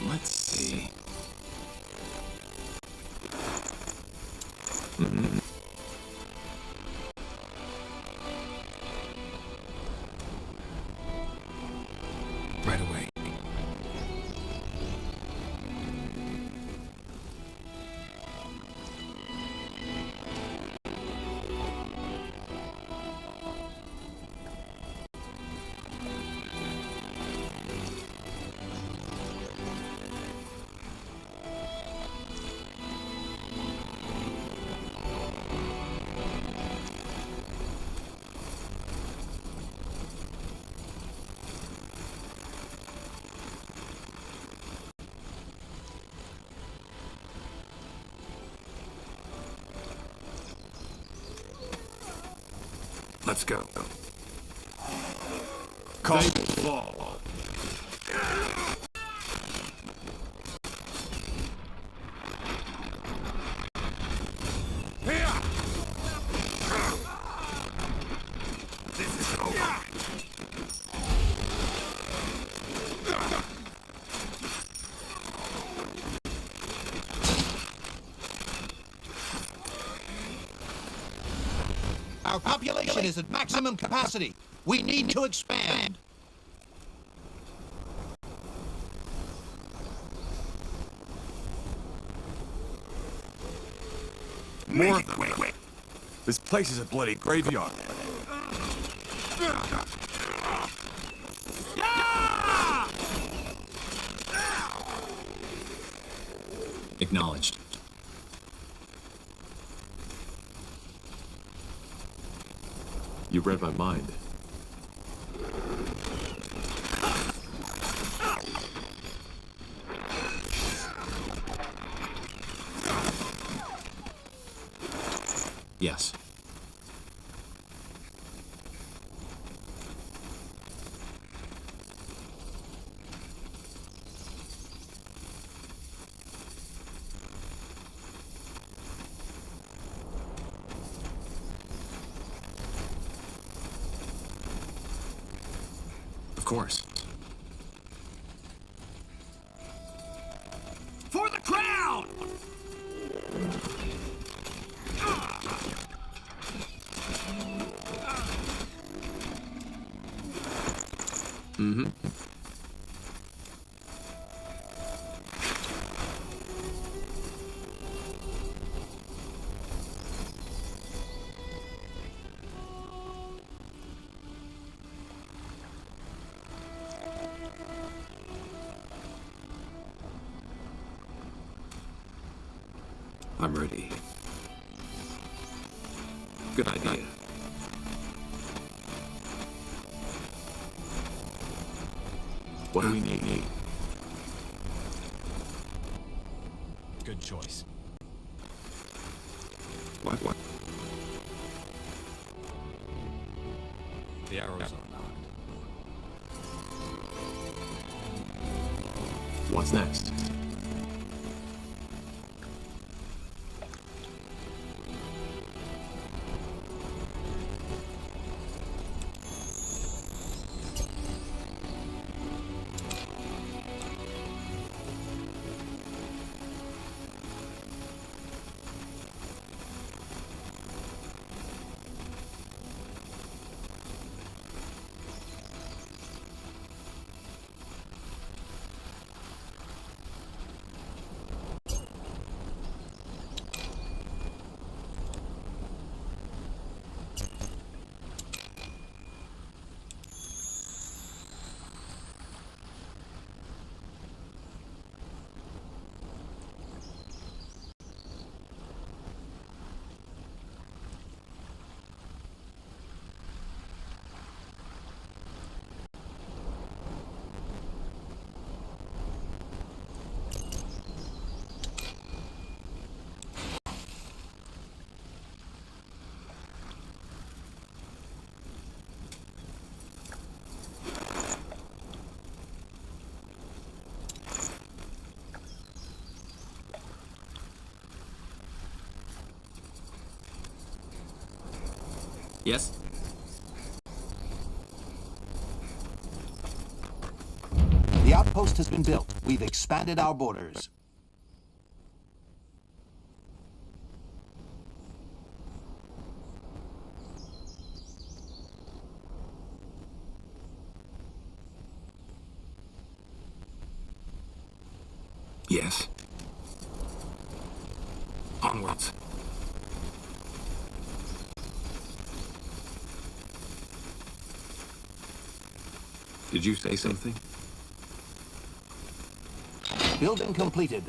Let's see. Right away. Let's go. Call fall. This is over. Our population is at maximum capacity. We need to expand. More of them. Wait. This place is a bloody graveyard. Acknowledged. You read my mind. Yes. Of course. For the crown! Mm-hmm. I'm ready. Good idea. What do we need? Good choice. What? The arrows are knocked. What's next? Yes? The outpost has been built. We've expanded our borders. Yes. Onwards. Did you say something? Building completed.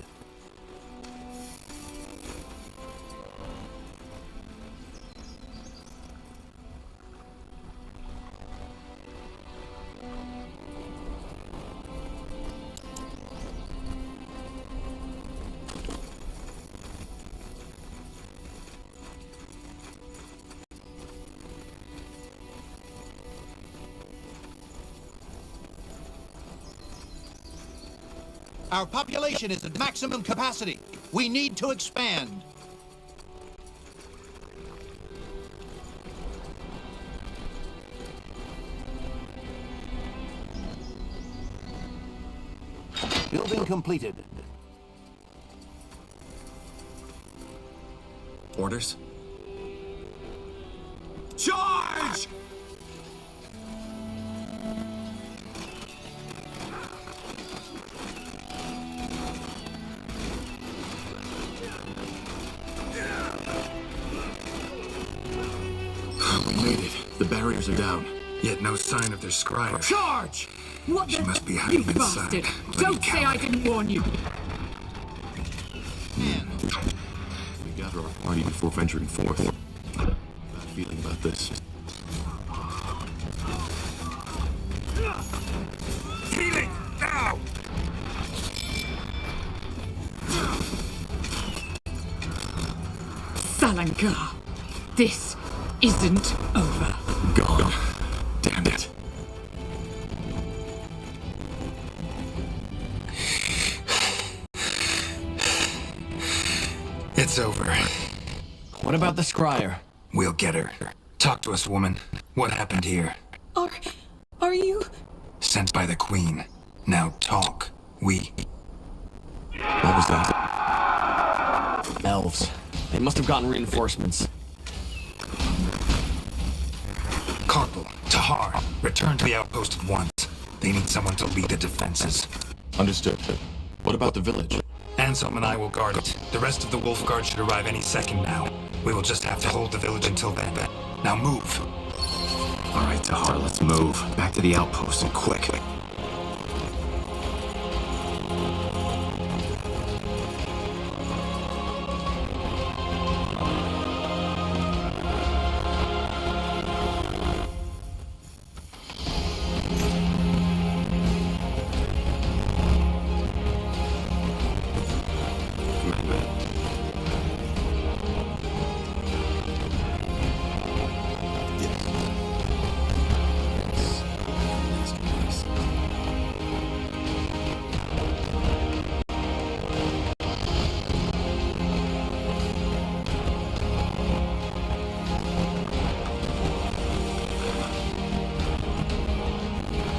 Our population is at maximum capacity. We need to expand. Building completed. Orders? Charge! We made it. The barriers are down. Yet no sign of their scribe. Charge! What She the... must be hiding You inside. bastard! Bloody Don't say I coward. didn't warn you! We gather our party before venturing forth. Bad feeling about this. Healing! Now! Salanka! This isn't over. God damn it. It's over. What about the scryer? We'll get her. Talk to us, woman. What happened here? Are you... Sent by the Queen. Now talk. What was that? Elves. They must have gotten reinforcements. Corporal, Tahar, return to the outpost at once. They need someone to lead the defenses. Understood. What about the village? Anselm and I will guard it. The rest of the Wolf Guard should arrive any second now. We will just have to hold the village until then. Now move. All right, Tahar, let's move. Back to the outpost and quick.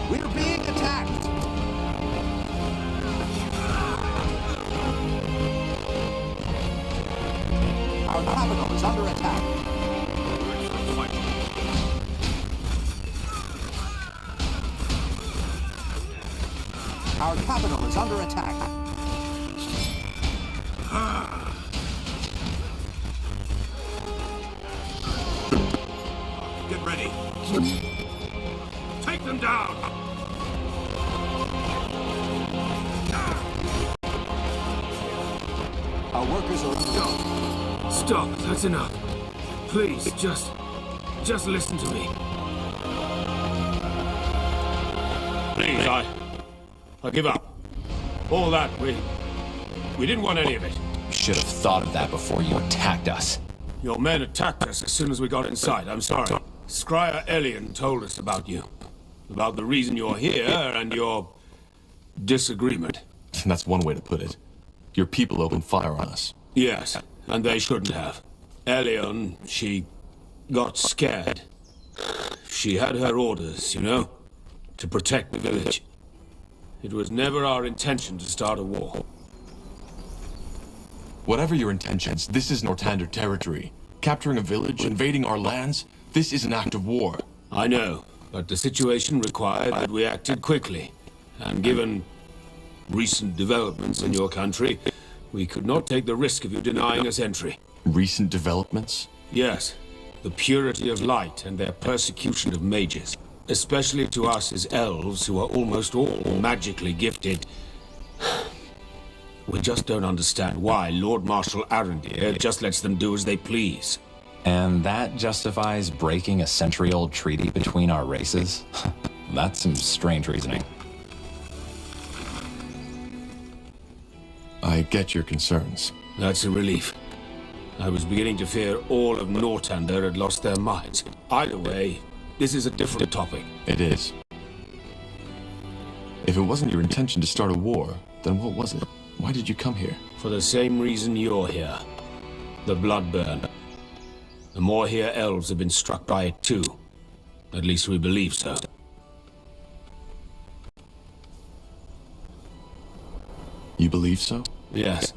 We're being attacked! Our capital is under attack. Our capital is under attack. Get ready. Take them down! Our workers are... Stop. That's enough. Please, just listen to me. Please, I give up. All that, we didn't want any of it. You should have thought of that before you attacked us. Your men attacked us as soon as we got inside. I'm sorry. Scryer Elian told us about you. About the reason you're here and your disagreement. That's one way to put it. Your people opened fire on us. Yes, and they shouldn't have. Elian, she got scared. She had her orders, you know, to protect the village. It was never our intention to start a war. Whatever your intentions, this is Northander territory. Capturing a village, invading our lands, this is an act of war. I know, but the situation required that we acted quickly. And given recent developments in your country, we could not take the risk of you denying us entry. Recent developments? Yes. The purity of light and their persecution of mages. Especially to us as elves who are almost all magically gifted. We just don't understand why Lord Marshal Arendir just lets them do as they please. And that justifies breaking a century-old treaty between our races? That's some strange reasoning. I get your concerns. That's a relief. I was beginning to fear all of Northander had lost their minds. Either way, this is a different topic. It is. If it wasn't your intention to start a war, then what was it? Why did you come here? For the same reason you're here. The Bloodburn. The more here elves have been struck by it too. At least we believe so. You believe so? Yes.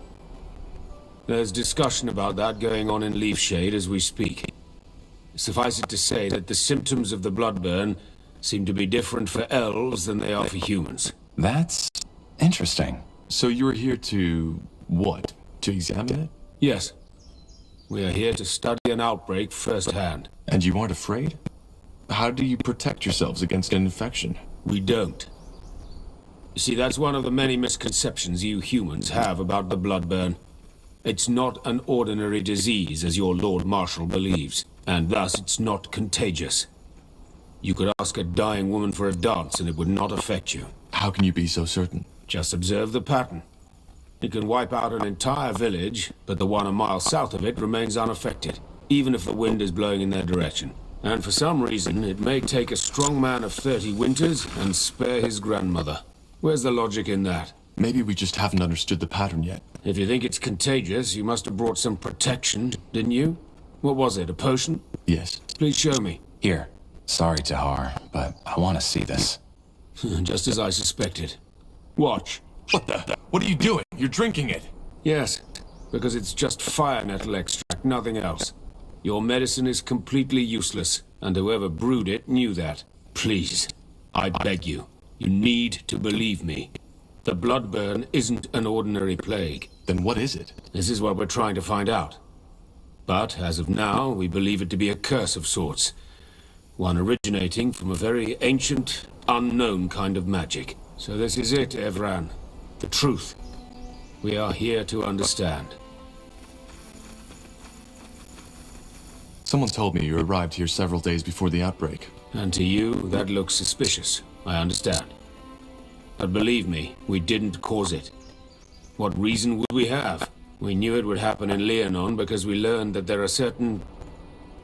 There's discussion about that going on in Leafshade as we speak. Suffice it to say that the symptoms of the Bloodburn seem to be different for elves than they are for humans. That's interesting. So you're here to... what? To examine it? Yes. We are here to study an outbreak firsthand. And you aren't afraid? How do you protect yourselves against an infection? We don't. You see, that's one of the many misconceptions you humans have about the Bloodburn. It's not an ordinary disease, as your Lord Marshal believes, and thus it's not contagious. You could ask a dying woman for a dance and it would not affect you. How can you be so certain? Just observe the pattern. It can wipe out an entire village, but the one a mile south of it remains unaffected. even if the wind is blowing in their direction. And for some reason, it may take a strong man of 30 winters and spare his grandmother. Where's the logic in that? Maybe we just haven't understood the pattern yet. If you think it's contagious, you must have brought some protection, didn't you? What was it, a potion? Yes. Please show me. Here. Sorry, Tahar, but I want to see this. Just as I suspected. Watch. What the? What are you doing? You're drinking it. Yes, because it's just fire nettle extract, nothing else. Your medicine is completely useless, and whoever brewed it knew that. Please, I beg you, you need to believe me. The bloodburn isn't an ordinary plague. Then what is it? This is what we're trying to find out. But, as of now, we believe it to be a curse of sorts. One originating from a very ancient, unknown kind of magic. So this is it, Evran. The truth. We are here to understand. Someone told me you arrived here several days before the outbreak. And to you, that looks suspicious. I understand. But believe me, we didn't cause it. What reason would we have? We knew it would happen in Leonon because we learned that there are certain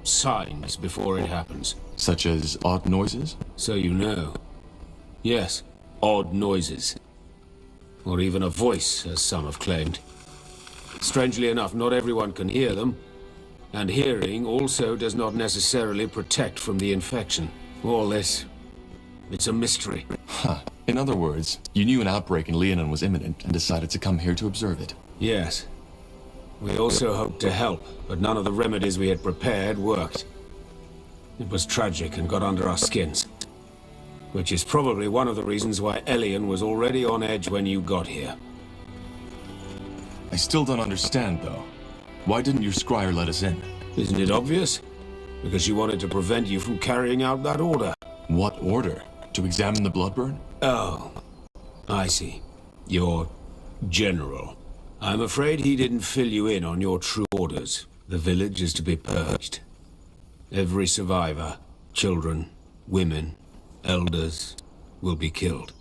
signs before it happens. Such as odd noises? So you know. Yes, odd noises. Or even a voice, as some have claimed. Strangely enough, not everyone can hear them. And hearing also does not necessarily protect from the infection. All this, it's a mystery. Huh. In other words, you knew an outbreak in Leonon was imminent and decided to come here to observe it. Yes. We also hoped to help, but none of the remedies we had prepared worked. It was tragic and got under our skins. Which is probably one of the reasons why Elion was already on edge when you got here. I still don't understand, though. Why didn't your scryer let us in? Isn't it obvious? Because she wanted to prevent you from carrying out that order. What order? To examine the bloodburn? Oh, I see. Your general. I'm afraid he didn't fill you in on your true orders. The village is to be purged. Every survivor, children, women, elders, will be killed.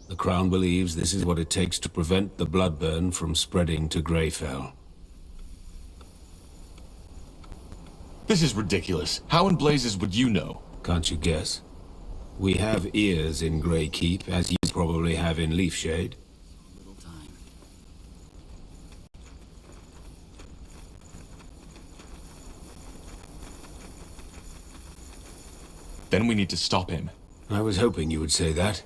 The Crown believes this is what it takes to prevent the bloodburn from spreading to Greyfell. This is ridiculous. How in blazes would you know? Can't you guess? We have ears in Greykeep, as you probably have in Leafshade. Then we need to stop him. I was hoping you would say that.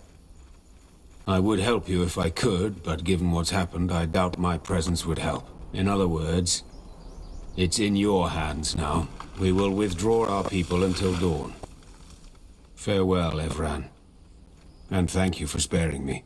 I would help you if I could, but given what's happened, I doubt my presence would help. In other words, it's in your hands now. We will withdraw our people until dawn. Farewell, Evran. And thank you for sparing me.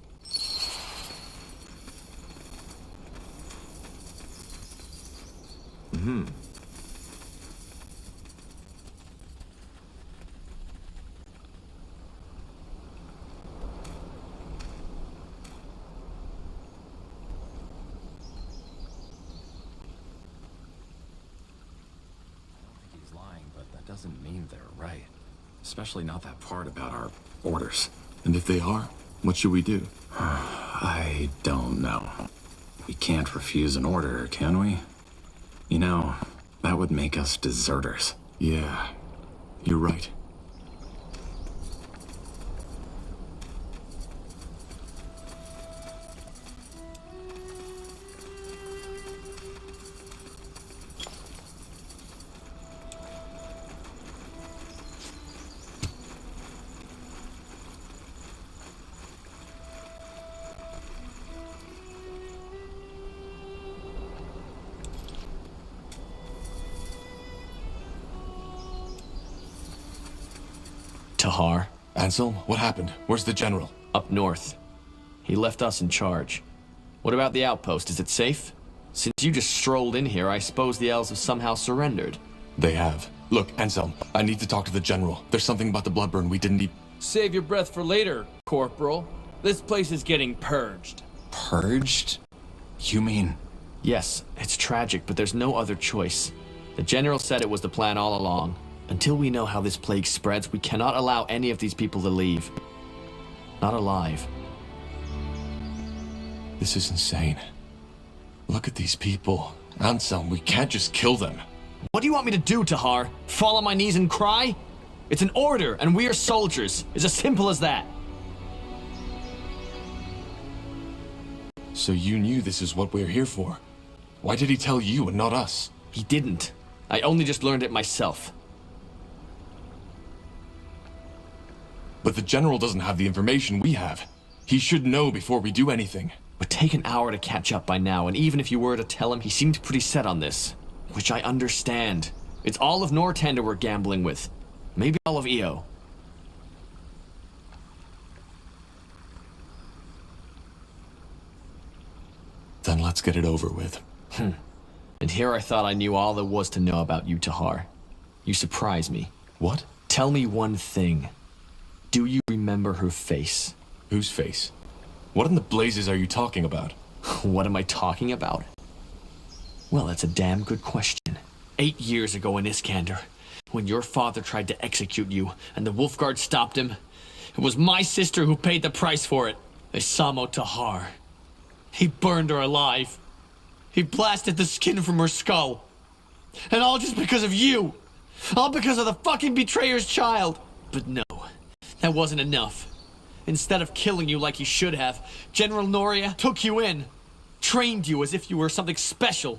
Doesn't mean they're right. Especially not that part about our orders. And if they are, what should we do? I don't know. We can't refuse an order, can we? You know, that would make us deserters. Yeah, you're right. Tahar. Ansel, what happened? Where's the general? Up north. He left us in charge. What about the outpost? Is it safe? Since you just strolled in here, I suppose the elves have somehow surrendered. They have. Look, Anselm, I need to talk to the general. There's something about the bloodburn we didn't Save your breath for later, Corporal. This place is getting purged. Purged? You mean? Yes, it's tragic, but there's no other choice. The general said it was the plan all along. Until we know how this plague spreads, we cannot allow any of these people to leave. Not alive. This is insane. Look at these people. Anselm, we can't just kill them. What do you want me to do, Tahar? Fall on my knees and cry? It's an order, and we are soldiers. It's as simple as that. So you knew this is what we're here for? Why did he tell you and not us? He didn't. I only just learned it myself. But the General doesn't have the information we have. He should know before we do anything. Would take an hour to catch up by now, and even if you were to tell him, he seemed pretty set on this. Which I understand. It's all of Northander we're gambling with. Maybe all of EO. Then let's get it over with. And here I thought I knew all there was to know about you, Tahar. You surprise me. What? Tell me one thing. Do you remember her face? Whose face? What in the blazes are you talking about? What am I talking about? Well, that's a damn good question. 8 years ago in Iskander, when your father tried to execute you and the Wolfguard stopped him, it was my sister who paid the price for it. Isamo Tahar. He burned her alive. He blasted the skin from her skull. And all just because of you. All because of the fucking betrayer's child. But no, that wasn't enough. Instead of killing you like he should have, General Noria took you in. Trained you as if you were something special.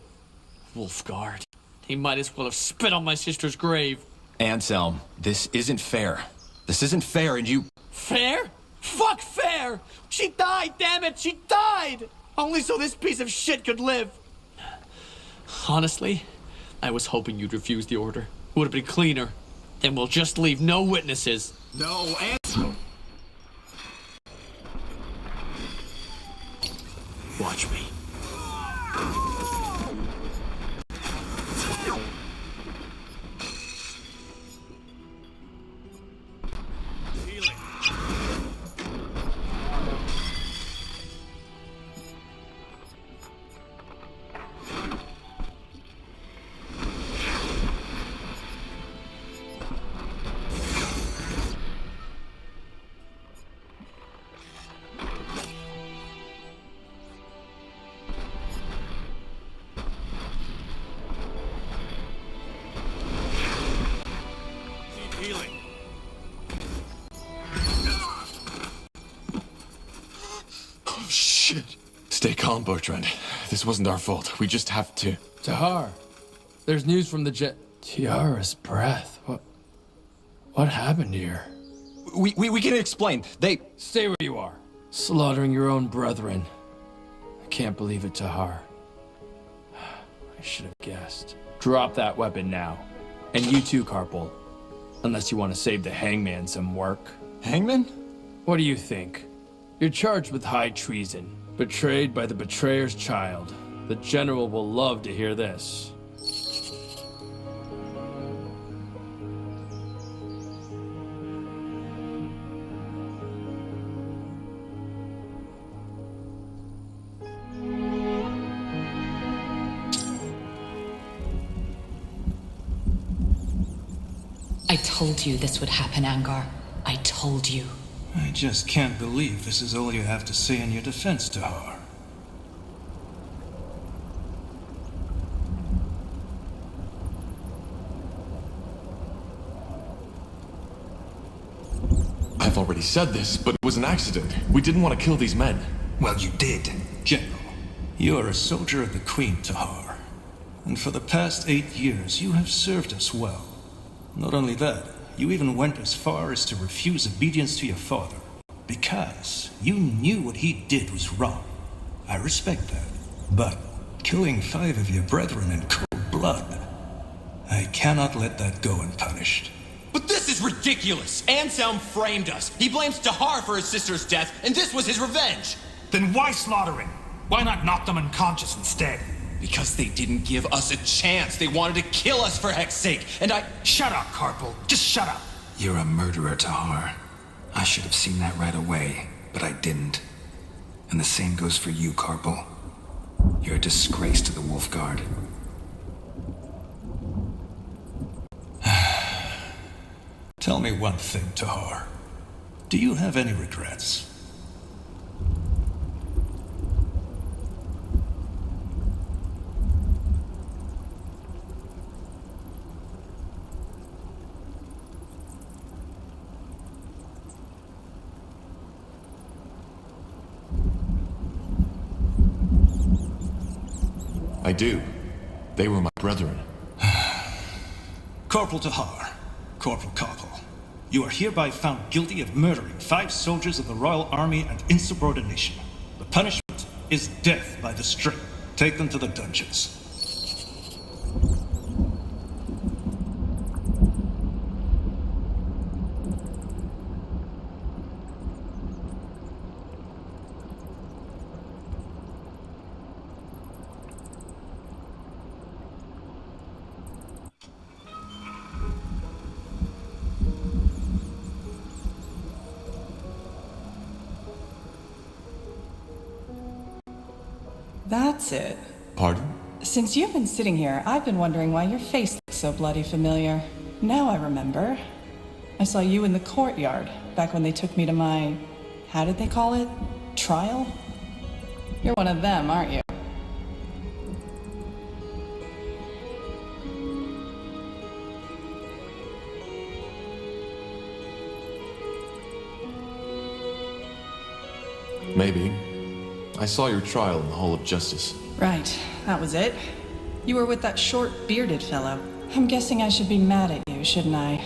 Wolfguard. He might as well have spit on my sister's grave. Anselm, this isn't fair. This isn't fair, and you... Fair? Fuck fair! She died, damn it! She died! Only so this piece of shit could live. Honestly, I was hoping you'd refuse the order. Would have been cleaner. Then we'll just leave no witnesses. No, Anselm. Watch me. Stay calm, Bertrand. This wasn't our fault. We just have to... Tahar, there's news from the Tiara's breath. What happened here? We can explain. They... Stay where you are. Slaughtering your own brethren. I can't believe it, Tahar. I should have guessed. Drop that weapon now. And you too, Carpal. Unless you want to save the hangman some work. Hangman? What do you think? You're charged with high treason. Betrayed by the betrayer's child. The general will love to hear this. I told you this would happen, Angar. I told you. I just can't believe this is all you have to say in your defense, Tahar. I've already said this, but it was an accident. We didn't want to kill these men. Well, you did, General. You are a soldier of the Queen, Tahar. And for the past 8 years, you have served us well. Not only that, you even went as far as to refuse obedience to your father. Because you knew what he did was wrong. I respect that. But killing 5 of your brethren in cold blood, I cannot let that go unpunished. But this is ridiculous! Anselm framed us. He blames Tahar for his sister's death, and this was his revenge. Then why slaughtering? Why not knock them unconscious instead? Because they didn't give us a chance. They wanted to kill us for heck's sake, and I... Shut up, Carpal. Just shut up. You're a murderer, Tahar. I should have seen that right away, but I didn't. And the same goes for you, Carpal. You're a disgrace to the Wolfguard. Tell me one thing, Tahar. Do you have any regrets? I do. They were my brethren. Corporal Tahar, Corporal Koppel, you are hereby found guilty of murdering 5 soldiers of the Royal Army and insubordination. The punishment is death by the string. Take them to the dungeons. That's it. Pardon? Since you've been sitting here, I've been wondering why your face looks so bloody familiar. Now I remember. I saw you in the courtyard, back when they took me to my... how did they call it? Trial? You're one of them, aren't you? Maybe. I saw your trial in the Hall of Justice. Right, that was it. You were with that short, bearded fellow. I'm guessing I should be mad at you, shouldn't I?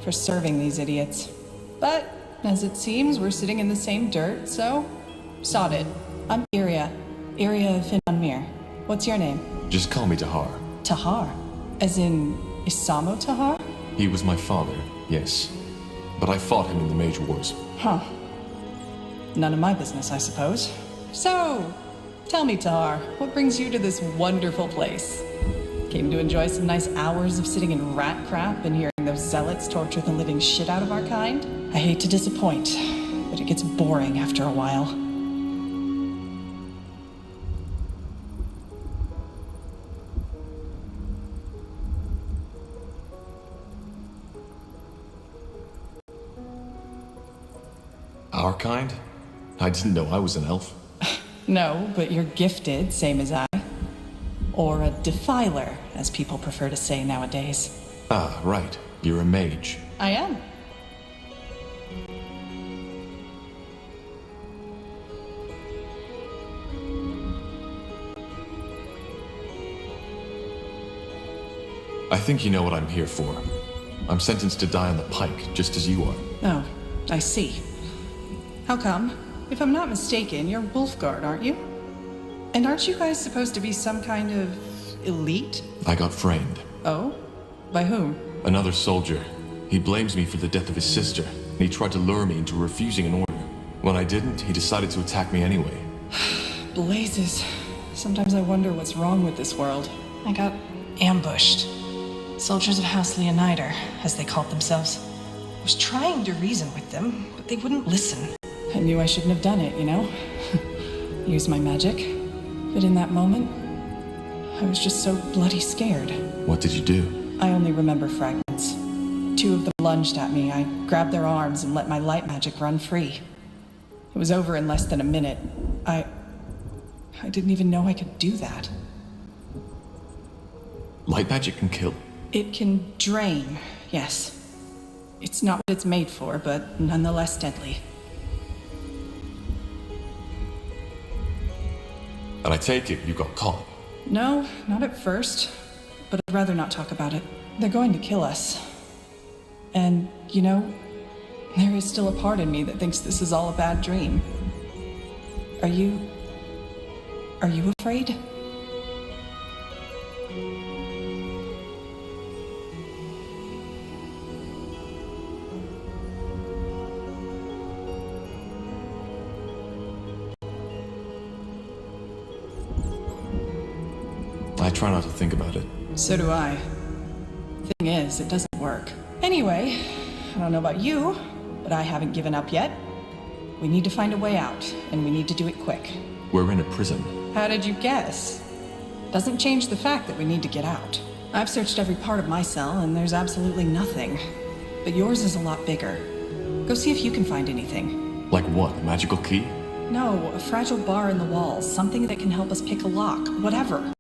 For serving these idiots. But, as it seems, we're sitting in the same dirt, so... sod it. I'm Iria. Iria of Finnanmere. What's your name? Just call me Tahar. Tahar? As in, Isamo Tahar? He was my father, yes. But I fought him in the Mage Wars. Huh. None of my business, I suppose. So, tell me, Tahar, what brings you to this wonderful place? Came to enjoy some nice hours of sitting in rat crap and hearing those zealots torture the living shit out of our kind? I hate to disappoint, but it gets boring after a while. Our kind? I didn't know I was an elf. No, but you're gifted, same as I. Or a defiler, as people prefer to say nowadays. Ah, right. You're a mage. I am. I think you know what I'm here for. I'm sentenced to die on the pike, just as you are. Oh, I see. How come? If I'm not mistaken, you're Wolfguard, aren't you? And aren't you guys supposed to be some kind of elite? I got framed. Oh? By whom? Another soldier. He blames me for the death of his sister, and he tried to lure me into refusing an order. When I didn't, he decided to attack me anyway. Blazes. Sometimes I wonder what's wrong with this world. I got ambushed. Soldiers of House Leonider, as they called themselves. I was trying to reason with them, but they wouldn't listen. I knew I shouldn't have done it, you know? Use my magic. But in that moment, I was just so bloody scared. What did you do? I only remember fragments. 2 of them lunged at me. I grabbed their arms and let my light magic run free. It was over in less than a minute. I didn't even know I could do that. Light magic can kill? It can drain, yes. It's not what it's made for, but nonetheless deadly. And I take it you got caught. No, not at first. But I'd rather not talk about it. They're going to kill us. And, you know, there is still a part in me that thinks this is all a bad dream. Are you afraid? I try not to think about it. So do I. Thing is, it doesn't work. Anyway, I don't know about you, but I haven't given up yet. We need to find a way out, and we need to do it quick. We're in a prison. How did you guess? Doesn't change the fact that we need to get out. I've searched every part of my cell, and there's absolutely nothing. But yours is a lot bigger. Go see if you can find anything. Like what? A magical key? No, a fragile bar in the walls. Something that can help us pick a lock. Whatever.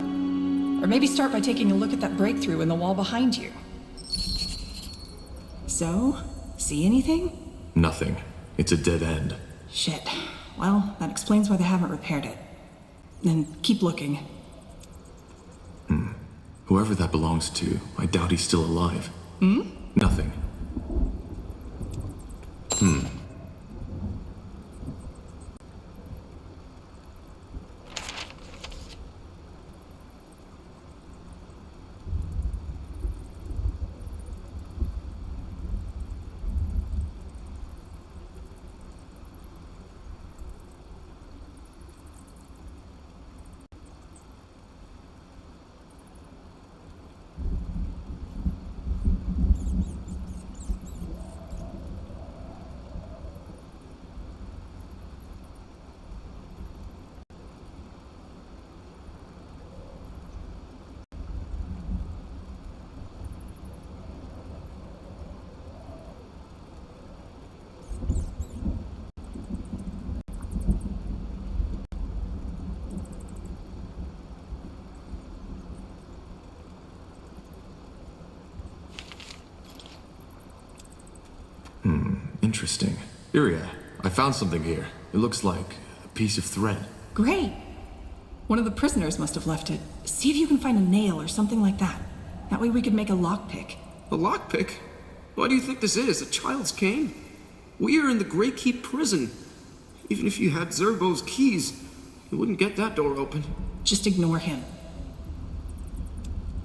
Or maybe start by taking a look at that breakthrough in the wall behind you. So? See anything? Nothing. It's a dead end. Shit. Well, that explains why they haven't repaired it. Then keep looking. Whoever that belongs to, I doubt he's still alive. Hmm? Nothing. Interesting. Iria, I found something here. It looks like a piece of thread. Great. One of the prisoners must have left it. See if you can find a nail or something like that. That way we could make a lockpick. A lockpick? Why do you think this is? A child's cane? We are in the Grey Keep prison. Even if you had Zerbo's keys, you wouldn't get that door open. Just ignore him.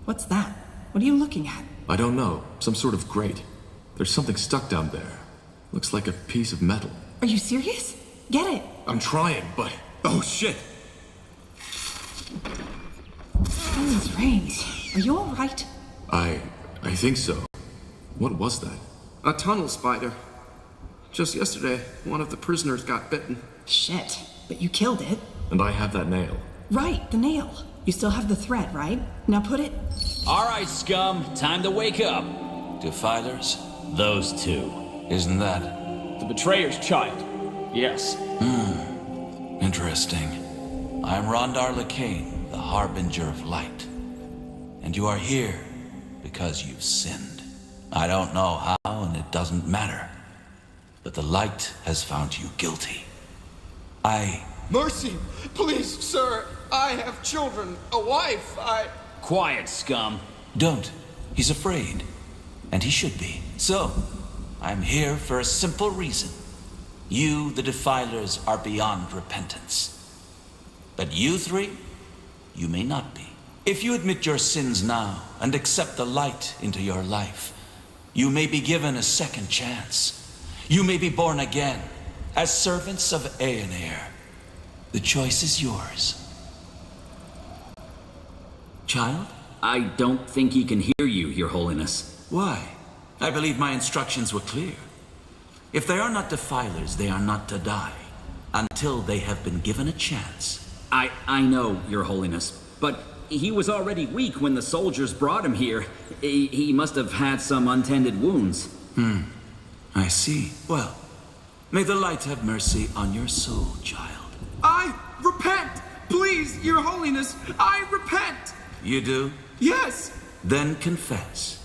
What's that? What are you looking at? I don't know. Some sort of grate. There's something stuck down there. Looks like a piece of metal. Are you serious? Get it. I'm trying, but... Oh, shit! These rings. Are you alright? I think so. What was that? A tunnel spider. Just yesterday, one of the prisoners got bitten. Shit. But you killed it. And I have that nail. Right, the nail. You still have the thread, right? Now put it... All right, scum. Time to wake up. Defilers? Those two. Isn't that? The betrayer's child. Yes. Interesting. I'm Rondar Lacane, the Harbinger of Light. And you are here because you've sinned. I don't know how, and it doesn't matter. But the light has found you guilty. Mercy! Please, sir! I have children, a wife, Quiet, scum. Don't. He's afraid. And he should be. So, I'm here for a simple reason. You, the Defilers, are beyond repentance. But you three, you may not be. If you admit your sins now and accept the light into your life, you may be given a second chance. You may be born again as servants of Aeonir. The choice is yours. Child? I don't think he can hear you, Your Holiness. Why? I believe my instructions were clear. If they are not defilers, they are not to die until they have been given a chance. I know, Your Holiness, but he was already weak when the soldiers brought him here. He must have had some untended wounds. I see. Well, may the light have mercy on your soul, child. I repent! Please, Your Holiness, I repent! You do? Yes! Then confess.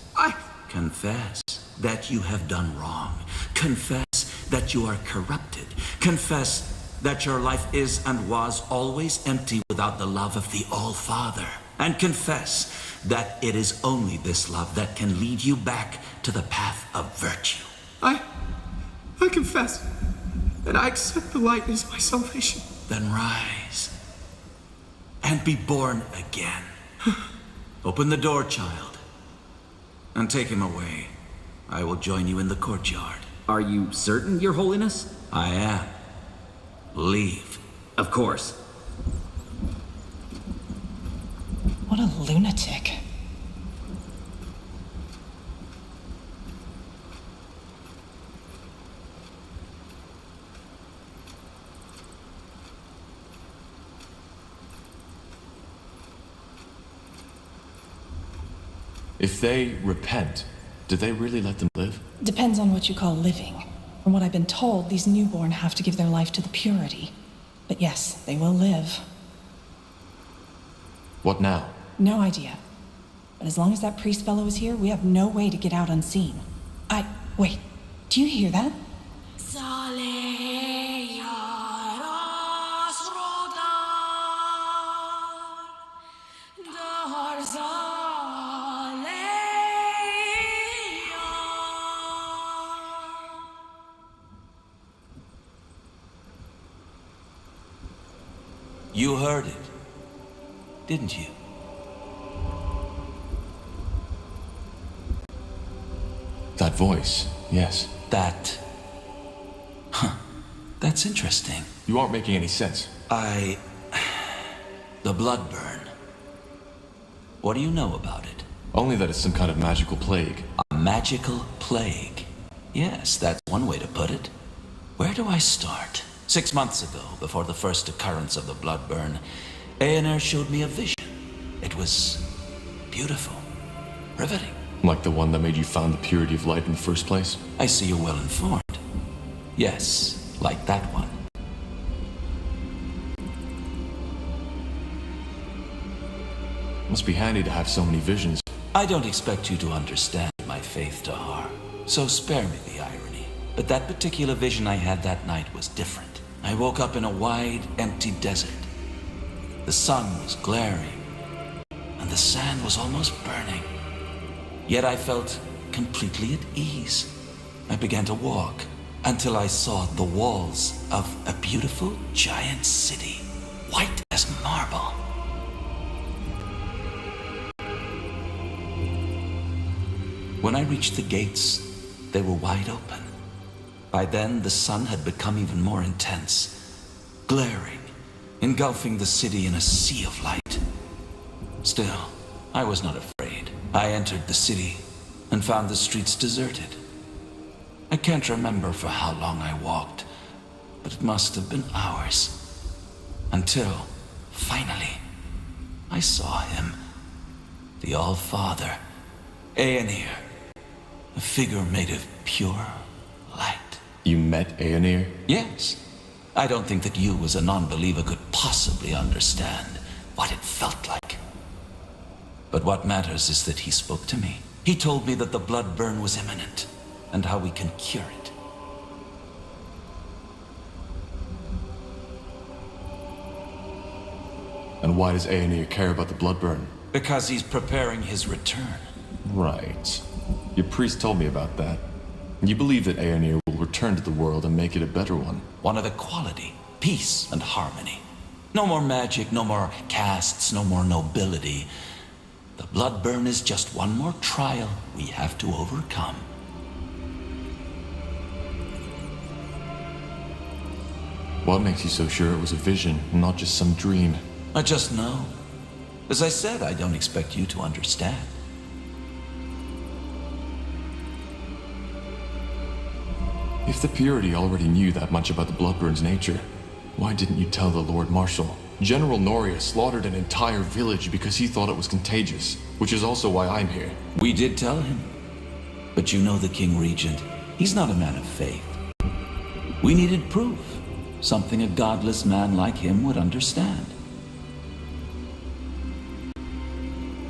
Confess that you have done wrong. Confess that you are corrupted. Confess that your life is and was always empty without the love of the All-Father. And confess that it is only this love that can lead you back to the path of virtue. I confess, and I accept the light as my salvation. Then rise and be born again. Open the door, child, and take him away. I will join you in the courtyard. Are you certain, Your Holiness? I am. Leave. Of course. What a lunatic. If they repent, do they really let them live? Depends on what you call living. From what I've been told, these newborn have to give their life to the purity. But yes, they will live. What now? No idea. But as long as that priest fellow is here, we have no way to get out unseen. Wait, do you hear that? You heard it, didn't you? That voice, yes. That... That's interesting. You aren't making any sense. The blood burn. What do you know about it? Only that it's some kind of magical plague. A magical plague. Yes, that's one way to put it. Where do I start? 6 months ago, before the first occurrence of the blood burn, Eoner showed me a vision. It was beautiful, riveting. Like the one that made you found the purity of light in the first place? I see you're well informed. Yes, like that one. Must be handy to have so many visions. I don't expect you to understand my faith, Tahar, so spare me the irony. But that particular vision I had that night was different. I woke up in a wide, empty desert. The sun was glaring, and the sand was almost burning. Yet I felt completely at ease. I began to walk until I saw the walls of a beautiful giant city, white as marble. When I reached the gates, they were wide open. By then, the sun had become even more intense, glaring, engulfing the city in a sea of light. Still, I was not afraid. I entered the city and found the streets deserted. I can't remember for how long I walked, but it must have been hours. Until, finally, I saw him, the All-Father, Eoner, a figure made of pure light. You met Eoner? Yes. I don't think that you, as a non-believer, could possibly understand what it felt like. But what matters is that he spoke to me. He told me that the blood burn was imminent, and how we can cure it. And why does Eoner care about the blood burn? Because he's preparing his return. Right. Your priest told me about that. You believe that Eoner will return to the world and make it a better one. One of equality, peace, and harmony. No more magic, no more castes, no more nobility. The blood burn is just one more trial we have to overcome. What makes you so sure it was a vision, and not just some dream? I just know. As I said, I don't expect you to understand. If the Purity already knew that much about the Bloodburn's nature, why didn't you tell the Lord Marshal? General Noria slaughtered an entire village because he thought it was contagious, which is also why I'm here. We did tell him. But you know the King Regent. He's not a man of faith. We needed proof. Something a godless man like him would understand.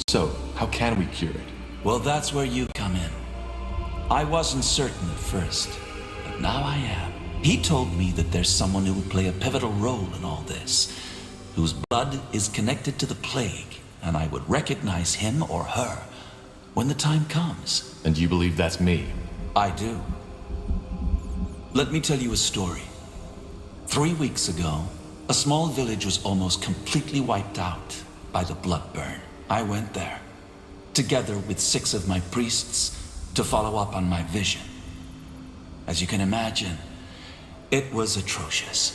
So, how can we cure it? Well, that's where you come in. I wasn't certain at first, but now I am. He told me that there's someone who will play a pivotal role in all this, whose blood is connected to the plague, and I would recognize him or her when the time comes. And you believe that's me? I do. Let me tell you a story. 3 weeks ago, a small village was almost completely wiped out by the blood burn. I went there, together with 6 of my priests, to follow up on my vision. As you can imagine, it was atrocious.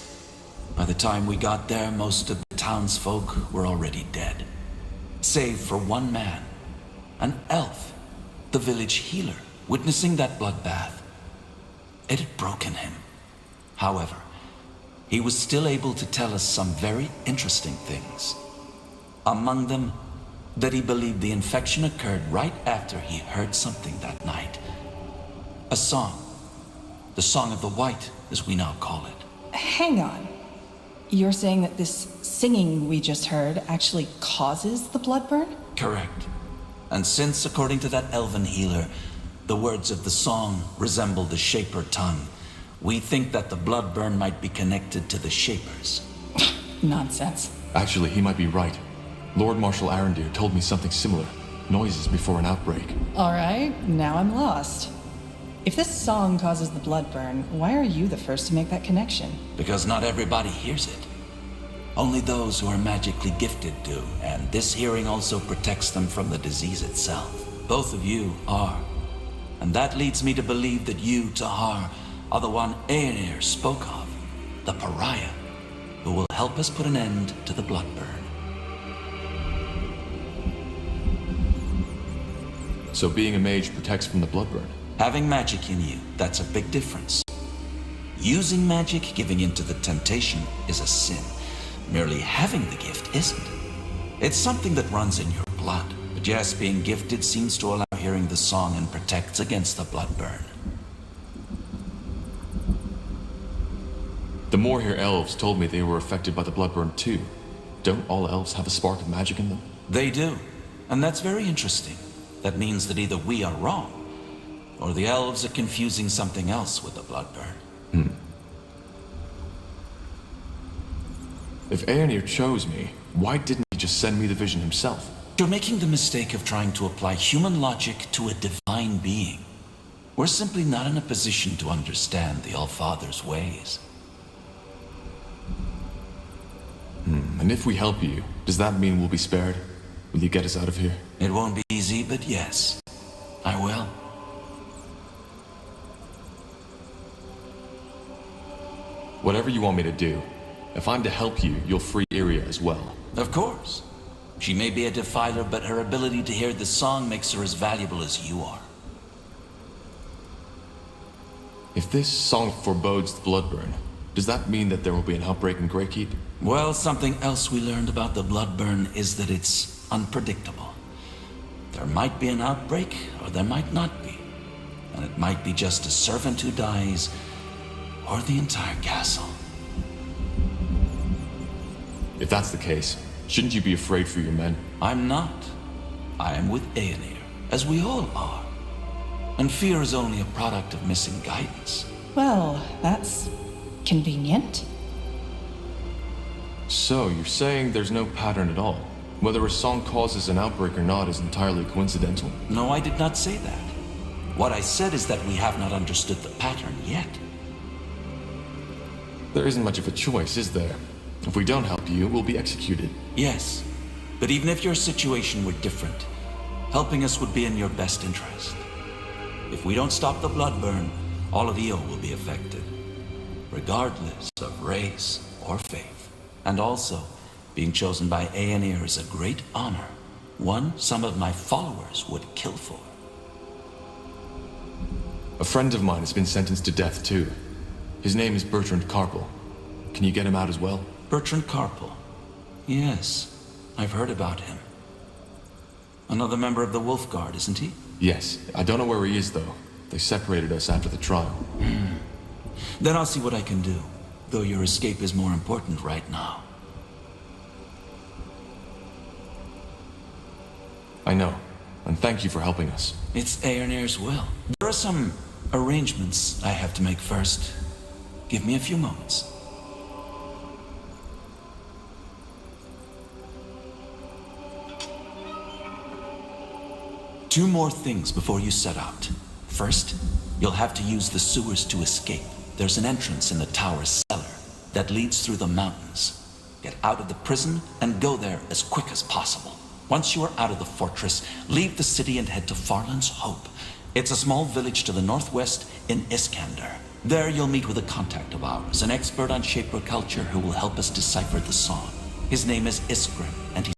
By the time we got there, most of the townsfolk were already dead. Save for one man, an elf, the village healer, witnessing that bloodbath. It had broken him. However, he was still able to tell us some very interesting things. Among them, that he believed the infection occurred right after he heard something that night. A song. The Song of the White, as we now call it. Hang on. You're saying that this singing we just heard actually causes the blood burn? Correct. And since, according to that elven healer, the words of the song resemble the Shaper tongue, we think that the blood burn might be connected to the Shapers. Nonsense. Actually, he might be right. Lord Marshal Arendir told me something similar. Noises before an outbreak. All right, now I'm lost. If this song causes the blood burn, why are you the first to make that connection? Because not everybody hears it. Only those who are magically gifted do, and this hearing also protects them from the disease itself. Both of you are. And that leads me to believe that you, Tahar, are the one Aenir spoke of, the pariah, who will help us put an end to the Bloodburn. So being a mage protects from the Bloodburn? Having magic in you, that's a big difference. Using magic, giving in to the temptation, is a sin. Merely having the gift isn't. It's something that runs in your blood. But yes, being gifted seems to allow hearing the song and protects against the Bloodburn. The Moorhere elves told me they were affected by the Bloodburn too. Don't all elves have a spark of magic in them? They do. And that's very interesting. That means that either we are wrong, or the elves are confusing something else with the Bloodburn. If Aenir chose me, why didn't he just send me the vision himself? You're making the mistake of trying to apply human logic to a divine being. We're simply not in a position to understand the All-Father's ways. And if we help you, does that mean we'll be spared? Will you get us out of here? It won't be easy, but yes, I will. Whatever you want me to do, if I'm to help you, you'll free Iria as well. Of course. She may be a defiler, but her ability to hear the song makes her as valuable as you are. If this song forebodes the Bloodburn, does that mean that there will be an outbreak in Greykeep? Well, something else we learned about the Bloodburn is that it's unpredictable. There might be an outbreak, or there might not be. And it might be just a servant who dies, or the entire castle. If that's the case, shouldn't you be afraid for your men? I'm not. I am with Aenir, as we all are. And fear is only a product of missing guidance. Well, that's convenient. So, you're saying there's no pattern at all? Whether a song causes an outbreak or not is entirely coincidental? No, I did not say that. What I said is that we have not understood the pattern yet. There isn't much of a choice, is there? If we don't help you, we'll be executed. Yes, but even if your situation were different, helping us would be in your best interest. If we don't stop the Bloodburn, all of Io will be affected, regardless of race or faith. And also, being chosen by Aenir is a great honor, one some of my followers would kill for. A friend of mine has been sentenced to death too. His name is Bertrand Carpel. Can you get him out as well? Bertrand Carpel? Yes, I've heard about him. Another member of the Wolf Guard, isn't he? Yes. I don't know where he is, though. They separated us after the trial. Then I'll see what I can do, though your escape is more important right now. I know, and thank you for helping us. It's Aenir's will. There are some arrangements I have to make first. Give me a few moments. Two more things before you set out. First, you'll have to use the sewers to escape. There's an entrance in the tower's cellar that leads through the mountains. Get out of the prison and go there as quick as possible. Once you are out of the fortress, leave the city and head to Farland's Hope. It's a small village to the northwest in Iskander. There you'll meet with a contact of ours, an expert on Shaper culture who will help us decipher the song. His name is Iskrim, and he's